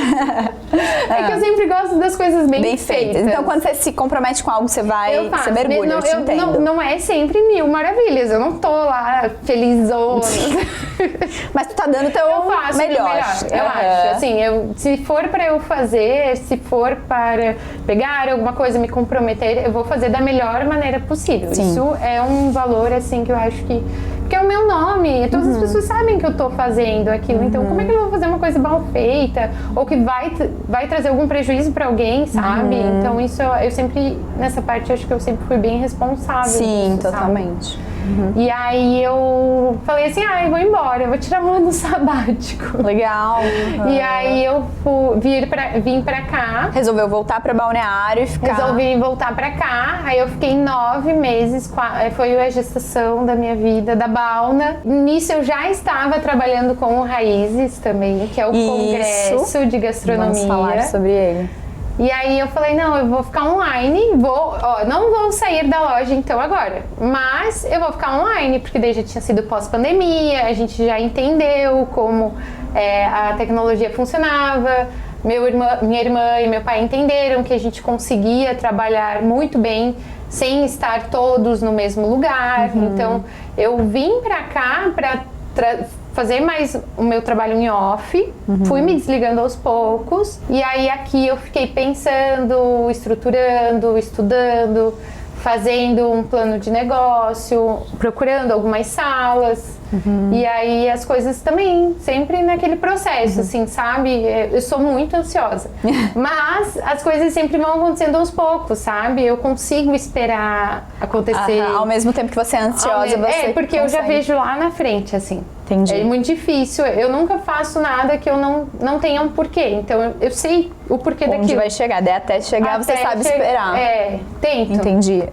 É que eu sempre gosto das coisas bem feitas. Então, quando você se compromete com algo, você mergulha, eu te entendo. Não é sempre mil maravilhas, eu não tô lá felizona. Mas tu tá dando teu melhor. Eu acho. Assim, se for pra eu fazer, se for para pegar alguma coisa, me comprometer, eu vou fazer da melhor maneira possível. Sim. Isso é um valor, assim, que eu acho que é o meu nome, todas as pessoas sabem que eu tô fazendo aquilo, então como é que eu vou fazer uma coisa mal feita, ou que vai trazer algum prejuízo pra alguém, sabe? Então isso eu sempre, nessa parte, acho que eu sempre fui bem responsável. Sim, disso, totalmente. Sabe? E aí eu falei assim, eu vou embora, eu vou tirar um ano sabático. Legal. E aí eu vim pra cá. Resolveu voltar pra Balneário e ficar... Resolvi voltar pra cá, aí eu fiquei 9 meses, foi a gestação da minha vida, da Balna. Nisso eu já estava trabalhando com o Raízes também, que é o Congresso de Gastronomia. Vamos falar sobre ele. E aí eu falei, não, eu vou ficar online, não vou sair da loja então agora, mas eu vou ficar online, porque daí já tinha sido pós-pandemia, a gente já entendeu como a tecnologia funcionava, minha irmã e meu pai entenderam que a gente conseguia trabalhar muito bem sem estar todos no mesmo lugar, então eu vim pra cá pra fazer mais o meu trabalho em off, fui me desligando aos poucos, e aí aqui eu fiquei pensando, estruturando, estudando, fazendo um plano de negócio, procurando algumas salas, e aí as coisas também, sempre naquele processo, assim, sabe? Eu sou muito ansiosa, mas as coisas sempre vão acontecendo aos poucos, sabe? Eu consigo esperar acontecer. Ao mesmo tempo que você é ansiosa, você porque eu já vejo lá na frente, assim. Entendi. É muito difícil, eu nunca faço nada que eu não tenha um porquê, então eu sei o porquê daquilo. Onde vai chegar, daí até chegar você sabe esperar. Tento. Entendi.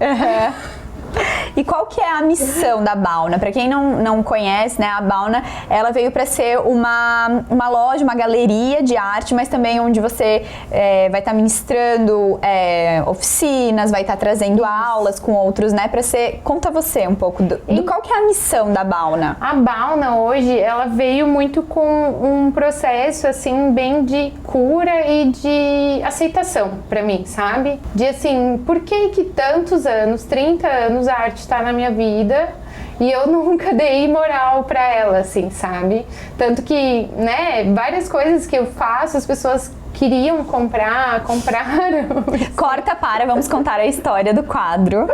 E qual que é a missão da Balna? Para quem não conhece, né, a Balna, ela veio para ser uma loja, uma galeria de arte, mas também onde você vai estar ministrando oficinas, vai estar trazendo aulas com outros, né, para ser... Conta você um pouco do qual que é a missão da Balna? A Balna hoje, ela veio muito com um processo, assim, bem de cura e de aceitação para mim, sabe? De, assim, por que tantos anos, 30 anos, a arte está na minha vida e eu nunca dei moral pra ela, assim, sabe? Tanto que, né, várias coisas que eu faço, as pessoas queriam compraram. Vamos contar a história do quadro.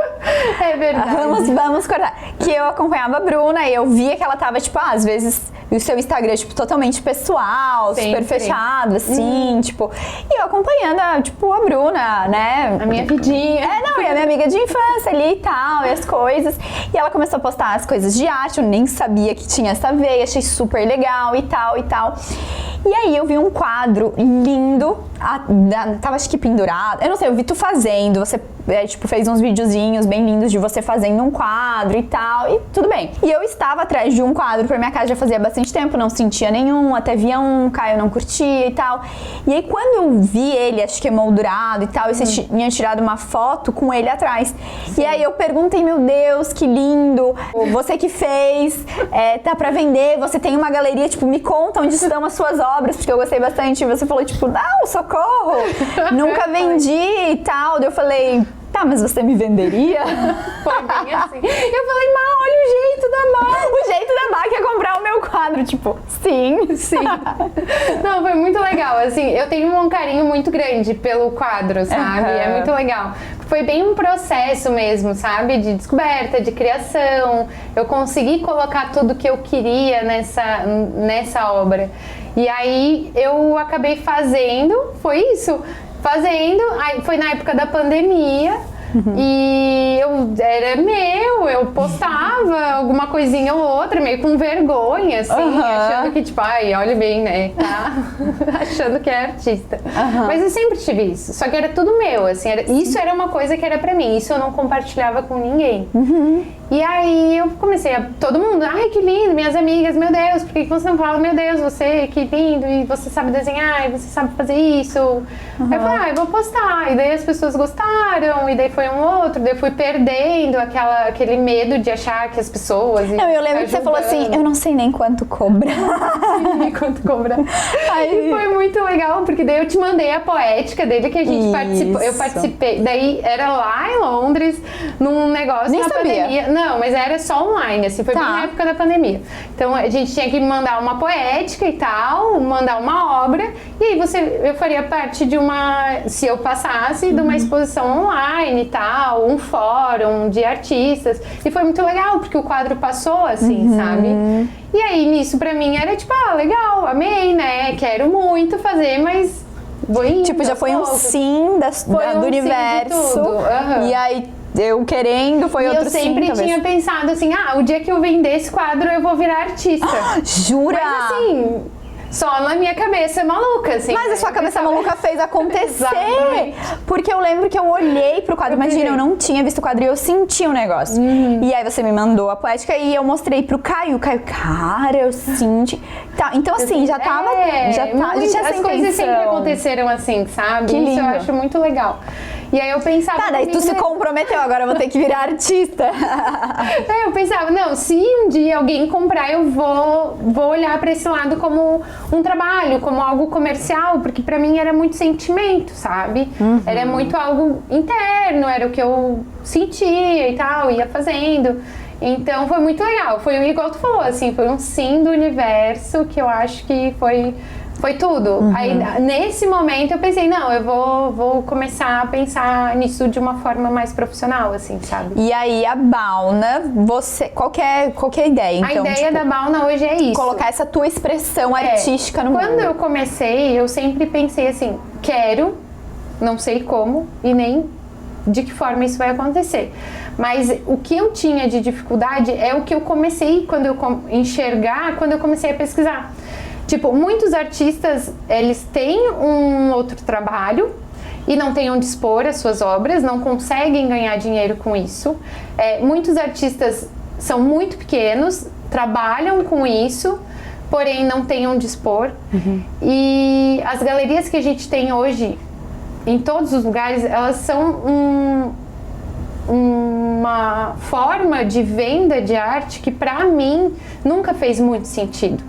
É verdade. Vamos cortar. Que eu acompanhava a Bruna e eu via que ela tava, tipo, às vezes o seu Instagram, tipo, totalmente pessoal, super fechado, assim, tipo... E eu acompanhando, tipo, a Bruna, né? A minha vidinha. E a minha amiga de infância ali e tal, e as coisas. E ela começou a postar as coisas de arte, eu nem sabia que tinha essa veia, achei super legal e tal e tal. E aí eu vi um quadro lindo, tava acho que pendurado, eu não sei, eu vi tu fazendo, você tipo, fez uns videozinhos bem lindos de você fazendo um quadro e tal, e tudo bem. E eu estava atrás de um quadro pra minha casa já fazia bastante tempo, não sentia nenhum, até via um, Caio não curtia e tal. E aí quando eu vi ele, acho que emoldurado e tal, e você tinha tirado uma foto com ele atrás. Sim. E aí eu perguntei, meu Deus, que lindo, você que fez, tá pra vender, você tem uma galeria, tipo, me conta onde estão as suas obras, porque eu gostei bastante. E você falou, tipo, não, socorro, nunca vendi e tal. Daí eu falei, tá, mas você me venderia? Foi bem assim. Eu falei, Má, olha o jeito da Má. O jeito da Má que é comprar o meu quadro, tipo, sim. Sim. Não, foi muito legal, assim, eu tenho um carinho muito grande pelo quadro, sabe? É muito legal. Foi bem um processo mesmo, sabe? De descoberta, de criação. Eu consegui colocar tudo que eu queria nessa obra. E aí eu acabei fazendo, foi isso. Aí foi na época da pandemia. E eu postava alguma coisinha ou outra, meio com vergonha, assim, achando que, tipo, ai, olha bem, né, tá? Achando que é artista. Mas eu sempre tive isso, só que era tudo meu, assim, isso era uma coisa que era pra mim, isso eu não compartilhava com ninguém. E aí eu comecei todo mundo, ai, que lindo, minhas amigas, meu Deus, por que você não fala, meu Deus, você, que lindo, e você sabe desenhar, e você sabe fazer isso. Aí eu falei, eu vou postar, e daí as pessoas gostaram, e daí foi um outro, daí eu fui perdendo aquele medo de achar que as pessoas... Não, eu lembro que você falou assim, eu não sei nem quanto cobrar. Nem quanto cobrar. E foi muito legal, porque daí eu te mandei a poética dele, que a gente participou, eu participei, daí era lá em Londres, num negócio nem na sabia. Pandemia. Não, mas era só online, assim, foi bem na época da pandemia. Então a gente tinha que mandar uma poética e tal, mandar uma obra, e aí eu faria parte de se eu passasse, de uma exposição online e tal, um fórum de artistas. E foi muito legal, porque o quadro passou, assim, sabe? E aí nisso pra mim era tipo, legal, amei, né? Quero muito fazer, mas vou indo. Tipo, já foi um sim do universo. E aí eu querendo, foi outro sim, eu sempre tinha pensado assim, o dia que eu vender esse quadro eu vou virar artista. Jura? Mas assim, só na minha cabeça maluca, assim. Mas a sua cabeça maluca fez acontecer. Exatamente. Porque eu lembro que eu olhei pro quadro, imagina, eu não tinha visto o quadro e eu senti o negócio. E aí você me mandou a poética e eu mostrei pro Caio. O Caio, cara, eu senti. Tá, então assim, já tava. Já tinha essa as coisas intenção. sempre aconteceram assim, sabe? Que lindo. Isso eu acho muito legal. E aí eu pensava... Tá, daí tu se comprometeu, agora eu vou ter que virar artista. Eu pensava, não, se um dia alguém comprar, eu vou olhar pra esse lado como um trabalho, como algo comercial, porque pra mim era muito sentimento, sabe? Era muito algo interno, era o que eu sentia e tal, ia fazendo. Então foi muito legal, foi igual tu falou, assim, foi um sim do universo que eu acho que foi tudo. Aí, nesse momento, eu pensei, não, eu vou começar a pensar nisso de uma forma mais profissional, assim, sabe? E aí, a Bauna, qual que é a ideia, então? A ideia da Bauna hoje é isso. Colocar essa tua expressão artística no mundo. Quando eu comecei, eu sempre pensei assim, quero, não sei como, e nem de que forma isso vai acontecer. Mas o que eu tinha de dificuldade é o que eu comecei quando eu comecei a pesquisar. Tipo, muitos artistas, eles têm um outro trabalho e não têm onde expor as suas obras, não conseguem ganhar dinheiro com isso. Muitos artistas são muito pequenos, trabalham com isso, porém não têm onde expor. E as galerias que a gente tem hoje, em todos os lugares, elas são uma forma de venda de arte que pra mim nunca fez muito sentido.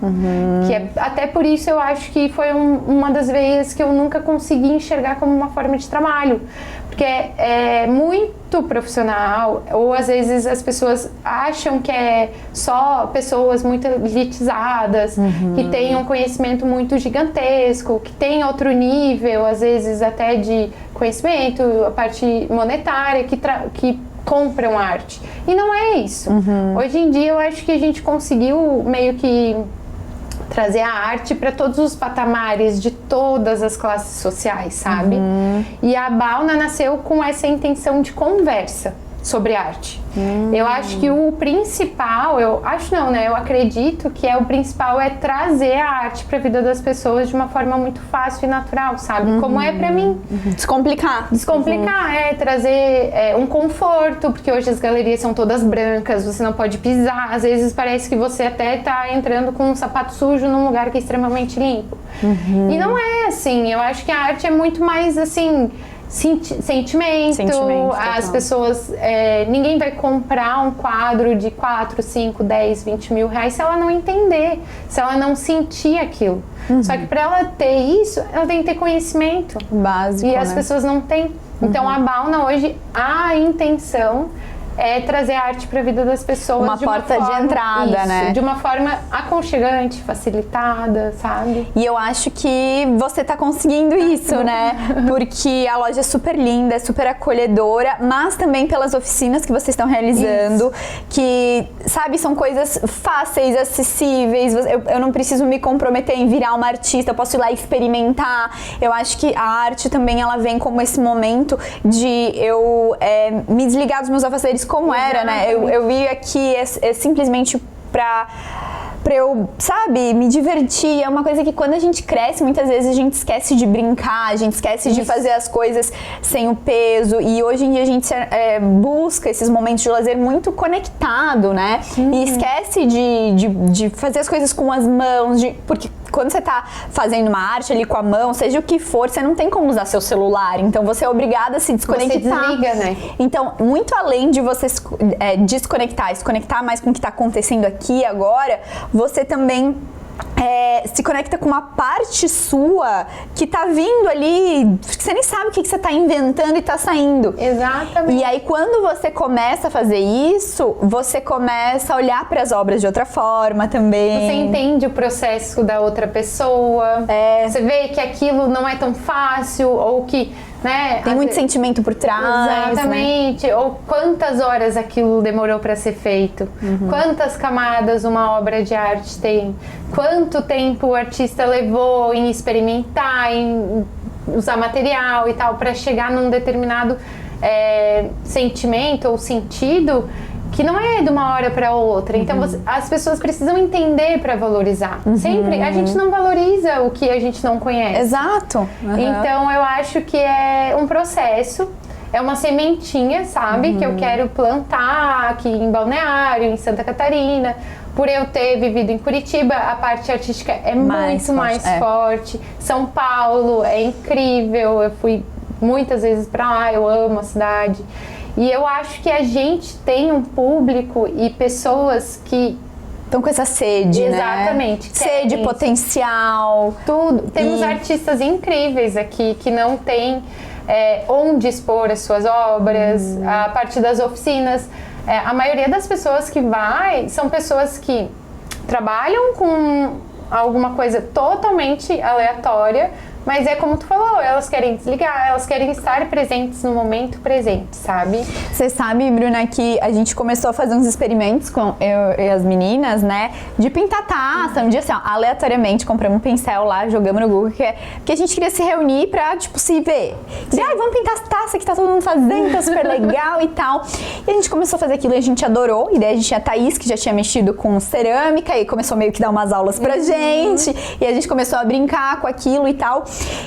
Até por isso eu acho que foi uma das vezes que eu nunca consegui enxergar como uma forma de trabalho, porque é muito profissional, ou às vezes as pessoas acham que é só pessoas muito elitizadas, que têm um conhecimento muito gigantesco, que tem outro nível, às vezes até de conhecimento, a parte monetária, que compram arte. E não é isso. Hoje em dia eu acho que a gente conseguiu meio que trazer a arte para todos os patamares de todas as classes sociais, sabe? E a Bauna nasceu com essa intenção de conversa. sobre arte. Eu acho que o principal, eu acredito que o principal é trazer a arte para a vida das pessoas de uma forma muito fácil e natural, sabe? Como é para mim. Descomplicar, trazer um conforto, porque hoje as galerias são todas brancas, você não pode pisar, às vezes parece que você até tá entrando com um sapato sujo num lugar que é extremamente limpo. E não é assim, eu acho que a arte é muito mais assim, sentimento, as pessoas, ninguém vai comprar um quadro de 4, 5, 10, 20 mil reais se ela não entender, se ela não sentir aquilo. Só que para ela ter isso, ela tem que ter conhecimento básico, e as pessoas não têm. Então a Bauna hoje, a intenção é trazer a arte para a vida das pessoas. Uma porta de entrada, né? De uma forma aconchegante, facilitada, sabe? E eu acho que você tá conseguindo isso, né? Porque a loja é super linda, é super acolhedora, mas também pelas oficinas que vocês estão realizando, que, sabe, são coisas fáceis, acessíveis. Eu não preciso me comprometer em virar uma artista, eu posso ir lá e experimentar. Eu acho que a arte também, ela vem como esse momento de eu me desligar dos meus afazeres, como era, né? Eu vi aqui simplesmente pra eu, sabe, me divertir. É uma coisa que quando a gente cresce, muitas vezes a gente esquece de brincar, a gente esquece de fazer as coisas sem o peso. E hoje em dia a gente busca esses momentos de lazer muito conectado, né? E esquece de fazer as coisas com as mãos, porque quando você tá fazendo uma arte ali com a mão, seja o que for, você não tem como usar seu celular. Então você é obrigada a se desconectar. Você desliga, né? Então, muito além de você desconectar e se conectar mais com o que tá acontecendo aqui e agora, você também se conecta com uma parte sua que tá vindo ali, que você nem sabe o que você tá inventando e tá saindo. Exatamente. E aí, quando você começa a fazer isso, você começa a olhar para as obras de outra forma também. Você entende o processo da outra pessoa. Você vê que aquilo não é tão fácil, ou que, né, tem muito sentimento por trás. Exatamente. Né? Ou quantas horas aquilo demorou para ser feito. Quantas camadas uma obra de arte tem. Quanto tempo o artista levou em experimentar, em usar material e tal, para chegar num determinado sentimento ou sentido que não é de uma hora para outra. Então as pessoas precisam entender para valorizar. Sempre a gente não valoriza o que a gente não conhece. Exato. Então eu acho que é um processo, é uma sementinha, sabe, que eu quero plantar aqui em Balneário, em Santa Catarina. Por eu ter vivido em Curitiba, a parte artística é muito mais forte. São Paulo é incrível, eu fui muitas vezes para lá, eu amo a cidade. E eu acho que a gente tem um público e pessoas que estão com essa sede, exatamente, né? Sede, potencial. Tudo. Temos artistas incríveis aqui que não têm onde expor as suas obras, a partir das oficinas. A maioria das pessoas que vai são pessoas que trabalham com alguma coisa totalmente aleatória, mas é como tu falou, elas querem desligar, elas querem estar presentes no momento presente, sabe? Você sabe, Bruna, que a gente começou a fazer uns experimentos com eu e as meninas, né? De pintar taça. Um dia, assim, ó, aleatoriamente, compramos um pincel lá, jogamos no Google, que a gente queria se reunir pra, tipo, se ver. Dizer, vamos pintar as taças que tá todo mundo fazendo, tá super legal e tal. E a gente começou a fazer aquilo e a gente adorou. E daí a gente tinha a Thaís, que já tinha mexido com cerâmica, e começou meio que dar umas aulas pra gente. E a gente começou a brincar com aquilo e tal.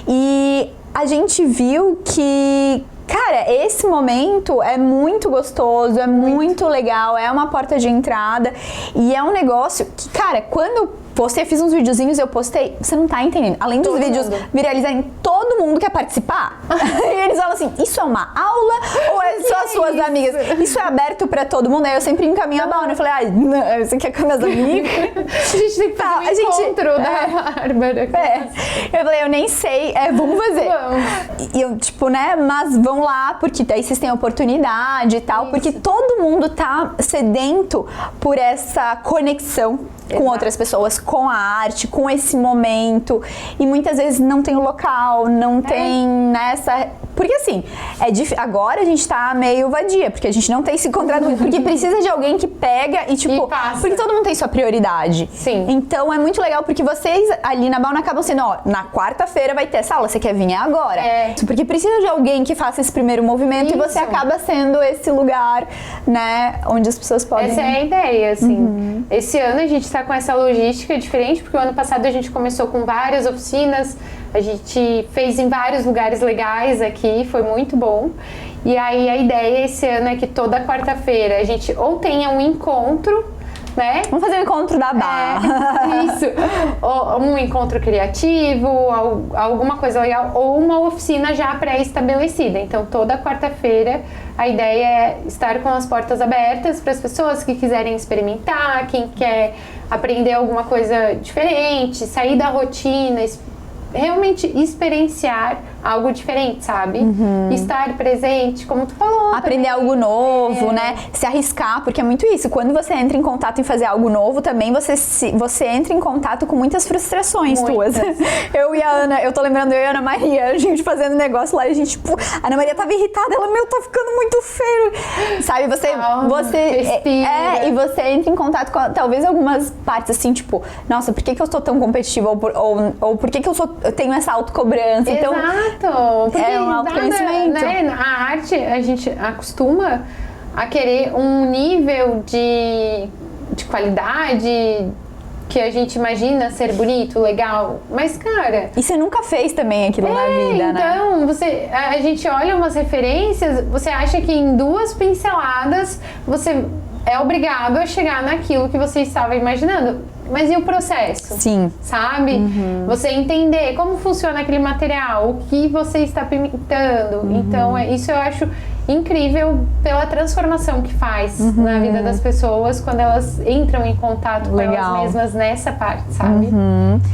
E a gente viu que, cara, esse momento é muito gostoso, é muito legal, é uma porta de entrada e é um negócio que, cara, quando eu postei, fiz uns videozinhos, eu postei, você não tá entendendo, além dos vídeos viralizarem, todo mundo quer participar. E eles falam assim, isso é uma aula ou é só as suas amigas? Isso é aberto pra todo mundo? Aí eu sempre encaminho a Bauna, eu falei, você quer com meus amigos? A gente tem que fazer um encontro da Bárbara. Eu falei, eu nem sei, vamos fazer. E eu, tipo, né, mas vão lá, porque daí vocês têm oportunidade e tal, porque todo mundo tá sedento por essa conexão com outras pessoas, com a arte, com esse momento, e muitas vezes não tem o local, não tem nessa Porque assim, agora a gente tá meio vadia, porque a gente não tem se encontrado muito, porque precisa de alguém que pega e tipo, porque todo mundo tem sua prioridade. Sim. Então é muito legal, porque vocês ali na Bauna acabam sendo, ó, na quarta-feira vai ter essa aula, você quer vir agora. Porque precisa de alguém que faça esse primeiro movimento e você acaba sendo esse lugar, né, onde as pessoas podem... Essa é a ideia, assim. Esse ano a gente tá com essa logística diferente, porque o ano passado a gente começou com várias oficinas, a gente fez em vários lugares legais aqui, foi muito bom. E aí a ideia esse ano é que toda quarta-feira a gente ou tenha um encontro, né? Vamos fazer um encontro da Barra. Isso. Ou um encontro criativo, alguma coisa legal, ou uma oficina já pré-estabelecida. Então, toda quarta-feira, a ideia é estar com as portas abertas para as pessoas que quiserem experimentar, quem quer aprender alguma coisa diferente, sair da rotina, realmente experienciar algo diferente, sabe? Estar presente, como tu falou. Aprender algo novo, né? Se arriscar, porque é muito isso. Quando você entra em contato em fazer algo novo, também você entra em contato com muitas frustrações tuas. Eu e a Ana, eu tô lembrando eu e a Ana Maria, a gente fazendo negócio lá e a gente, tipo, a Ana Maria tava irritada, ela, tá ficando muito feio. Sabe, e você entra em contato com talvez algumas partes assim, tipo, nossa, por que eu sou tão competitiva? Ou por que eu tenho essa autocobrança? Exato. Então, porque é um autoconhecimento. Né, a arte, a gente acostuma a querer um nível de qualidade que a gente imagina ser bonito, legal, mas cara... E você nunca fez também aquilo na vida, né? Então, a gente olha umas referências, você acha que em 2 pinceladas você é obrigado a chegar naquilo que você estava imaginando. Mas e o processo? Sim. Sabe? Você entender como funciona aquele material, o que você está pintando. Então, isso eu acho incrível pela transformação que faz na vida das pessoas quando elas entram em contato com elas mesmas nessa parte, sabe?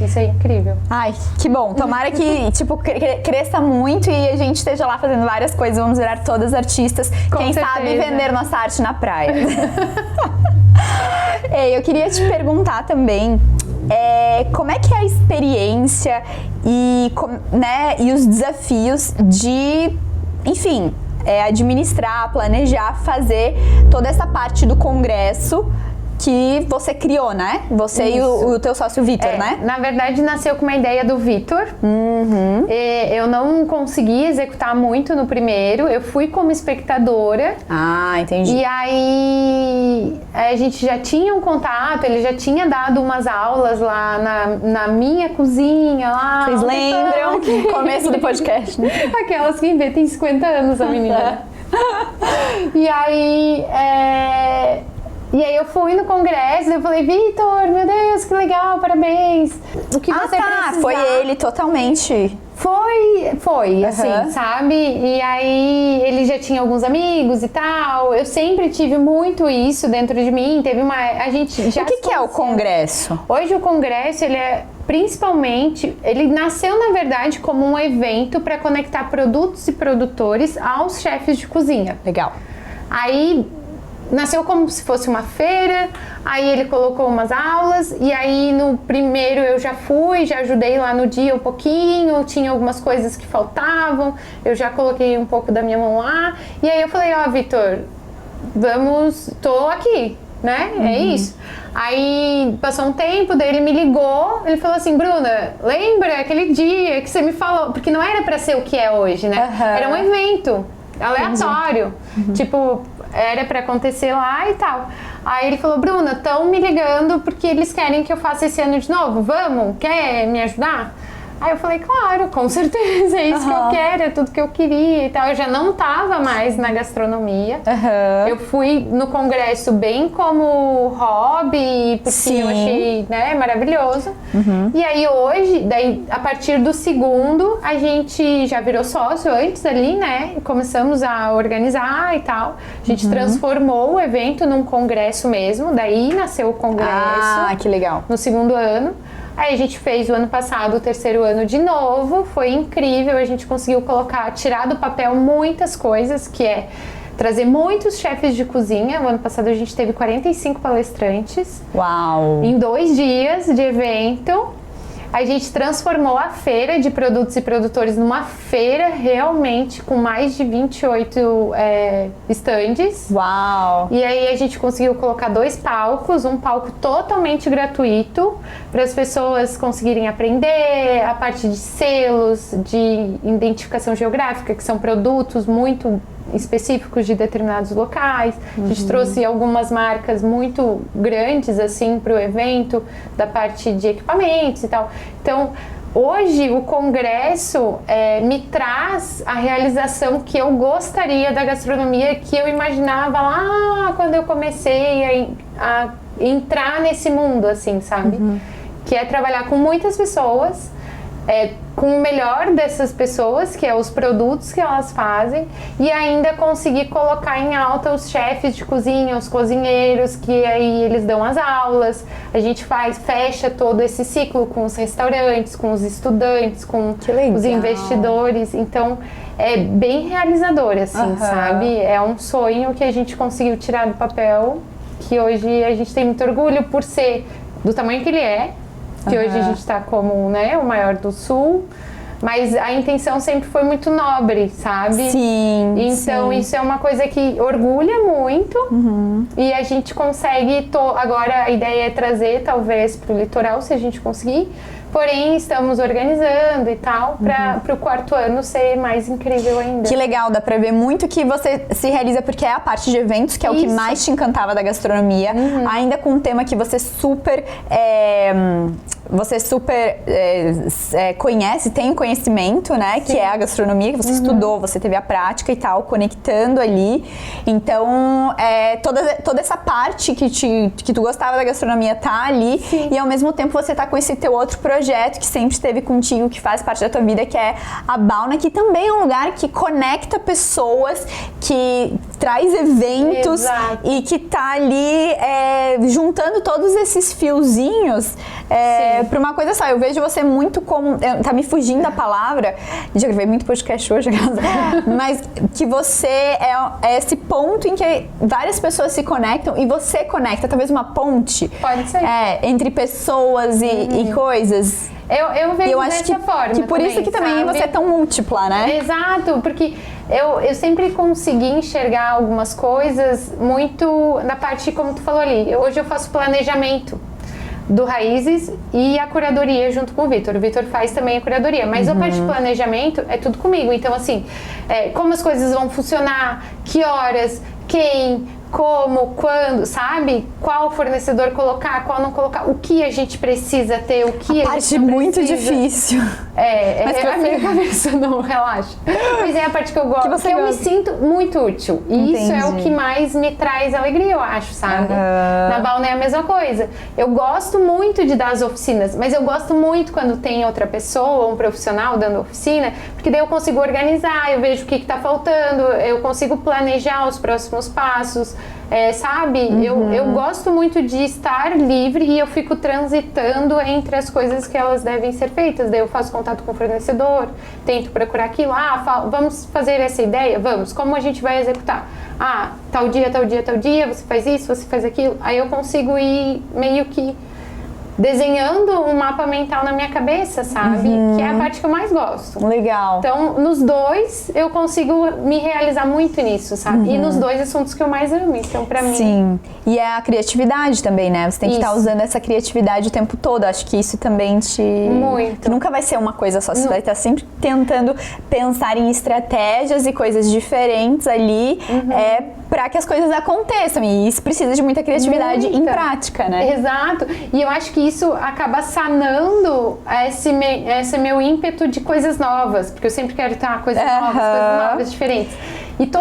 Isso é incrível. Ai, que bom. Tomara que, tipo, cresça muito e a gente esteja lá fazendo várias coisas. Vamos virar todas artistas. Quem sabe vender nossa arte na praia. Ei, eu queria te perguntar também, como é que é a experiência e os desafios de, enfim, administrar, planejar, fazer toda essa parte do congresso que você criou, né? Você e o teu sócio Vitor, né? Na verdade, nasceu com uma ideia do Vitor. Eu não consegui executar muito no primeiro. Eu fui como espectadora. Ah, entendi. E aí, a gente já tinha um contato. Ele já tinha dado umas aulas lá na minha cozinha. Lá, vocês lembram? Começo do podcast, né? Aquelas que tem 50 anos, a menina. E aí... E aí eu fui no congresso e eu falei, Vitor, meu Deus, que legal, parabéns. O que você precisar. Foi ele totalmente. Foi, assim, sabe? E aí ele já tinha alguns amigos e tal. Eu sempre tive muito isso dentro de mim. A gente já... O que é o congresso? Hoje o congresso, ele é principalmente... Ele nasceu, na verdade, como um evento para conectar produtos e produtores aos chefes de cozinha. Legal. Aí... Nasceu como se fosse uma feira, aí ele colocou umas aulas, e aí no primeiro eu já ajudei lá no dia um pouquinho, tinha algumas coisas que faltavam, eu já coloquei um pouco da minha mão lá, e aí eu falei, Vitor, tô aqui, né? É isso. Aí passou um tempo, daí ele me ligou, ele falou assim, Bruna, lembra aquele dia que você me falou, porque não era pra ser o que é hoje, né? Era um evento aleatório, tipo... Era pra acontecer lá e tal. Aí ele falou, Bruna, estão me ligando porque eles querem que eu faça esse ano de novo. Vamos? Quer me ajudar? Aí eu falei, claro, com certeza, é isso que eu quero, é tudo que eu queria e tal. Eu já não tava mais na gastronomia. Eu fui no congresso bem como hobby, porque eu achei, né, maravilhoso. E aí hoje, a partir do segundo, a gente já virou sócio antes ali, né? Começamos a organizar e tal. A gente transformou o evento num congresso mesmo, daí nasceu o congresso. Ah, que legal. No segundo ano. Aí a gente fez o ano passado, o terceiro ano de novo, foi incrível, a gente conseguiu tirar do papel muitas coisas, que é trazer muitos chefes de cozinha. O ano passado a gente teve 45 palestrantes. Uau! Em 2 dias de evento. a gente transformou a feira de produtos e produtores numa feira realmente com mais de 28 estandes. Uau! E aí a gente conseguiu colocar 2 palcos, um palco totalmente gratuito para as pessoas conseguirem aprender a parte de selos, de identificação geográfica, que são produtos muito específicos de determinados locais. A gente trouxe algumas marcas muito grandes assim para o evento, da parte de equipamentos e tal. Então, hoje o congresso me traz a realização que eu gostaria da gastronomia, que eu imaginava lá quando eu comecei a entrar nesse mundo, assim, sabe? Que é trabalhar com muitas pessoas, com o melhor dessas pessoas, que é os produtos que elas fazem, e ainda conseguir colocar em alta os chefes de cozinha, os cozinheiros, que aí eles dão as aulas, a gente fecha todo esse ciclo com os restaurantes, com os estudantes, com os investidores, então é bem realizador, assim, sabe? É um sonho que a gente conseguiu tirar do papel, que hoje a gente tem muito orgulho por ser do tamanho que ele é, que hoje a gente está como, né, o maior do Sul, mas a intenção sempre foi muito nobre, sabe? Sim. Então isso é uma coisa que orgulha muito e a gente consegue, agora a ideia é trazer talvez para o litoral, se a gente conseguir, porém estamos organizando e tal, para o 4º ano ser mais incrível ainda. Que legal, dá pra ver muito que você se realiza, porque é a parte de eventos, que é o que mais te encantava da gastronomia, ainda com um tema que você super conhece, tem o conhecimento, né? Sim. Que é a gastronomia, que você estudou, você teve a prática e tal, conectando ali. Então, toda essa parte que tu gostava da gastronomia tá ali. Sim. E ao mesmo tempo você tá com esse teu outro projeto que sempre esteve contigo, que faz parte da tua vida, que é a Bauna, que também é um lugar que conecta pessoas, que traz eventos. Exato. E que tá ali juntando todos esses fiozinhos pra uma coisa só. Eu vejo você muito como... Tá me fugindo a palavra, já gravei muito podcast hoje, mas que você é esse ponto em que várias pessoas se conectam e você conecta, talvez uma ponte. Pode ser. Entre pessoas e coisas. Eu vejo dessa forma. Que por também, isso que também sabe? você é tão múltipla, né? Exato, porque eu sempre consegui enxergar algumas coisas muito na parte, como tu falou ali. Hoje eu faço planejamento do Raízes e a curadoria junto com o Vitor. O Vitor faz também a curadoria, mas a parte de planejamento é tudo comigo. Então, assim, como as coisas vão funcionar, que horas, quem, como, quando, sabe? Qual fornecedor colocar, qual não colocar, o que a gente precisa ter, o que a gente não precisa. Muito difícil. Mas a minha cabeça não relaxa. Mas é a parte que eu gosto, que eu me sinto muito útil. E Entendi. isso é o que mais me traz alegria, eu acho, sabe? Na Bauna é a mesma coisa. Eu gosto muito de dar as oficinas, mas eu gosto muito quando tem outra pessoa, um profissional dando oficina, porque daí eu consigo organizar, eu vejo o que tá faltando, eu consigo planejar os próximos passos. Sabe? Eu gosto muito de estar livre e eu fico transitando entre as coisas que elas devem ser feitas. Daí eu faço contato com o fornecedor, tento procurar aquilo. Vamos fazer essa ideia? Vamos. Como a gente vai executar? Tal dia, tal dia, tal dia, você faz isso, você faz aquilo. Aí eu consigo ir meio que desenhando um mapa mental na minha cabeça, sabe? Que é a parte que eu mais gosto. Legal. Então, nos dois, eu consigo me realizar muito nisso, sabe? E nos dois assuntos que eu mais amo. Então, pra mim... Sim. E é a criatividade também, né? Você tem que estar usando essa criatividade o tempo todo. Acho que isso também Muito. Nunca vai ser uma coisa só. Você vai estar sempre tentando pensar em estratégias e coisas diferentes ali para que as coisas aconteçam. E isso precisa de muita criatividade em prática, né? Exato. E eu acho que isso acaba sanando esse meu ímpeto de coisas novas. Porque eu sempre quero coisas novas, diferentes. E todo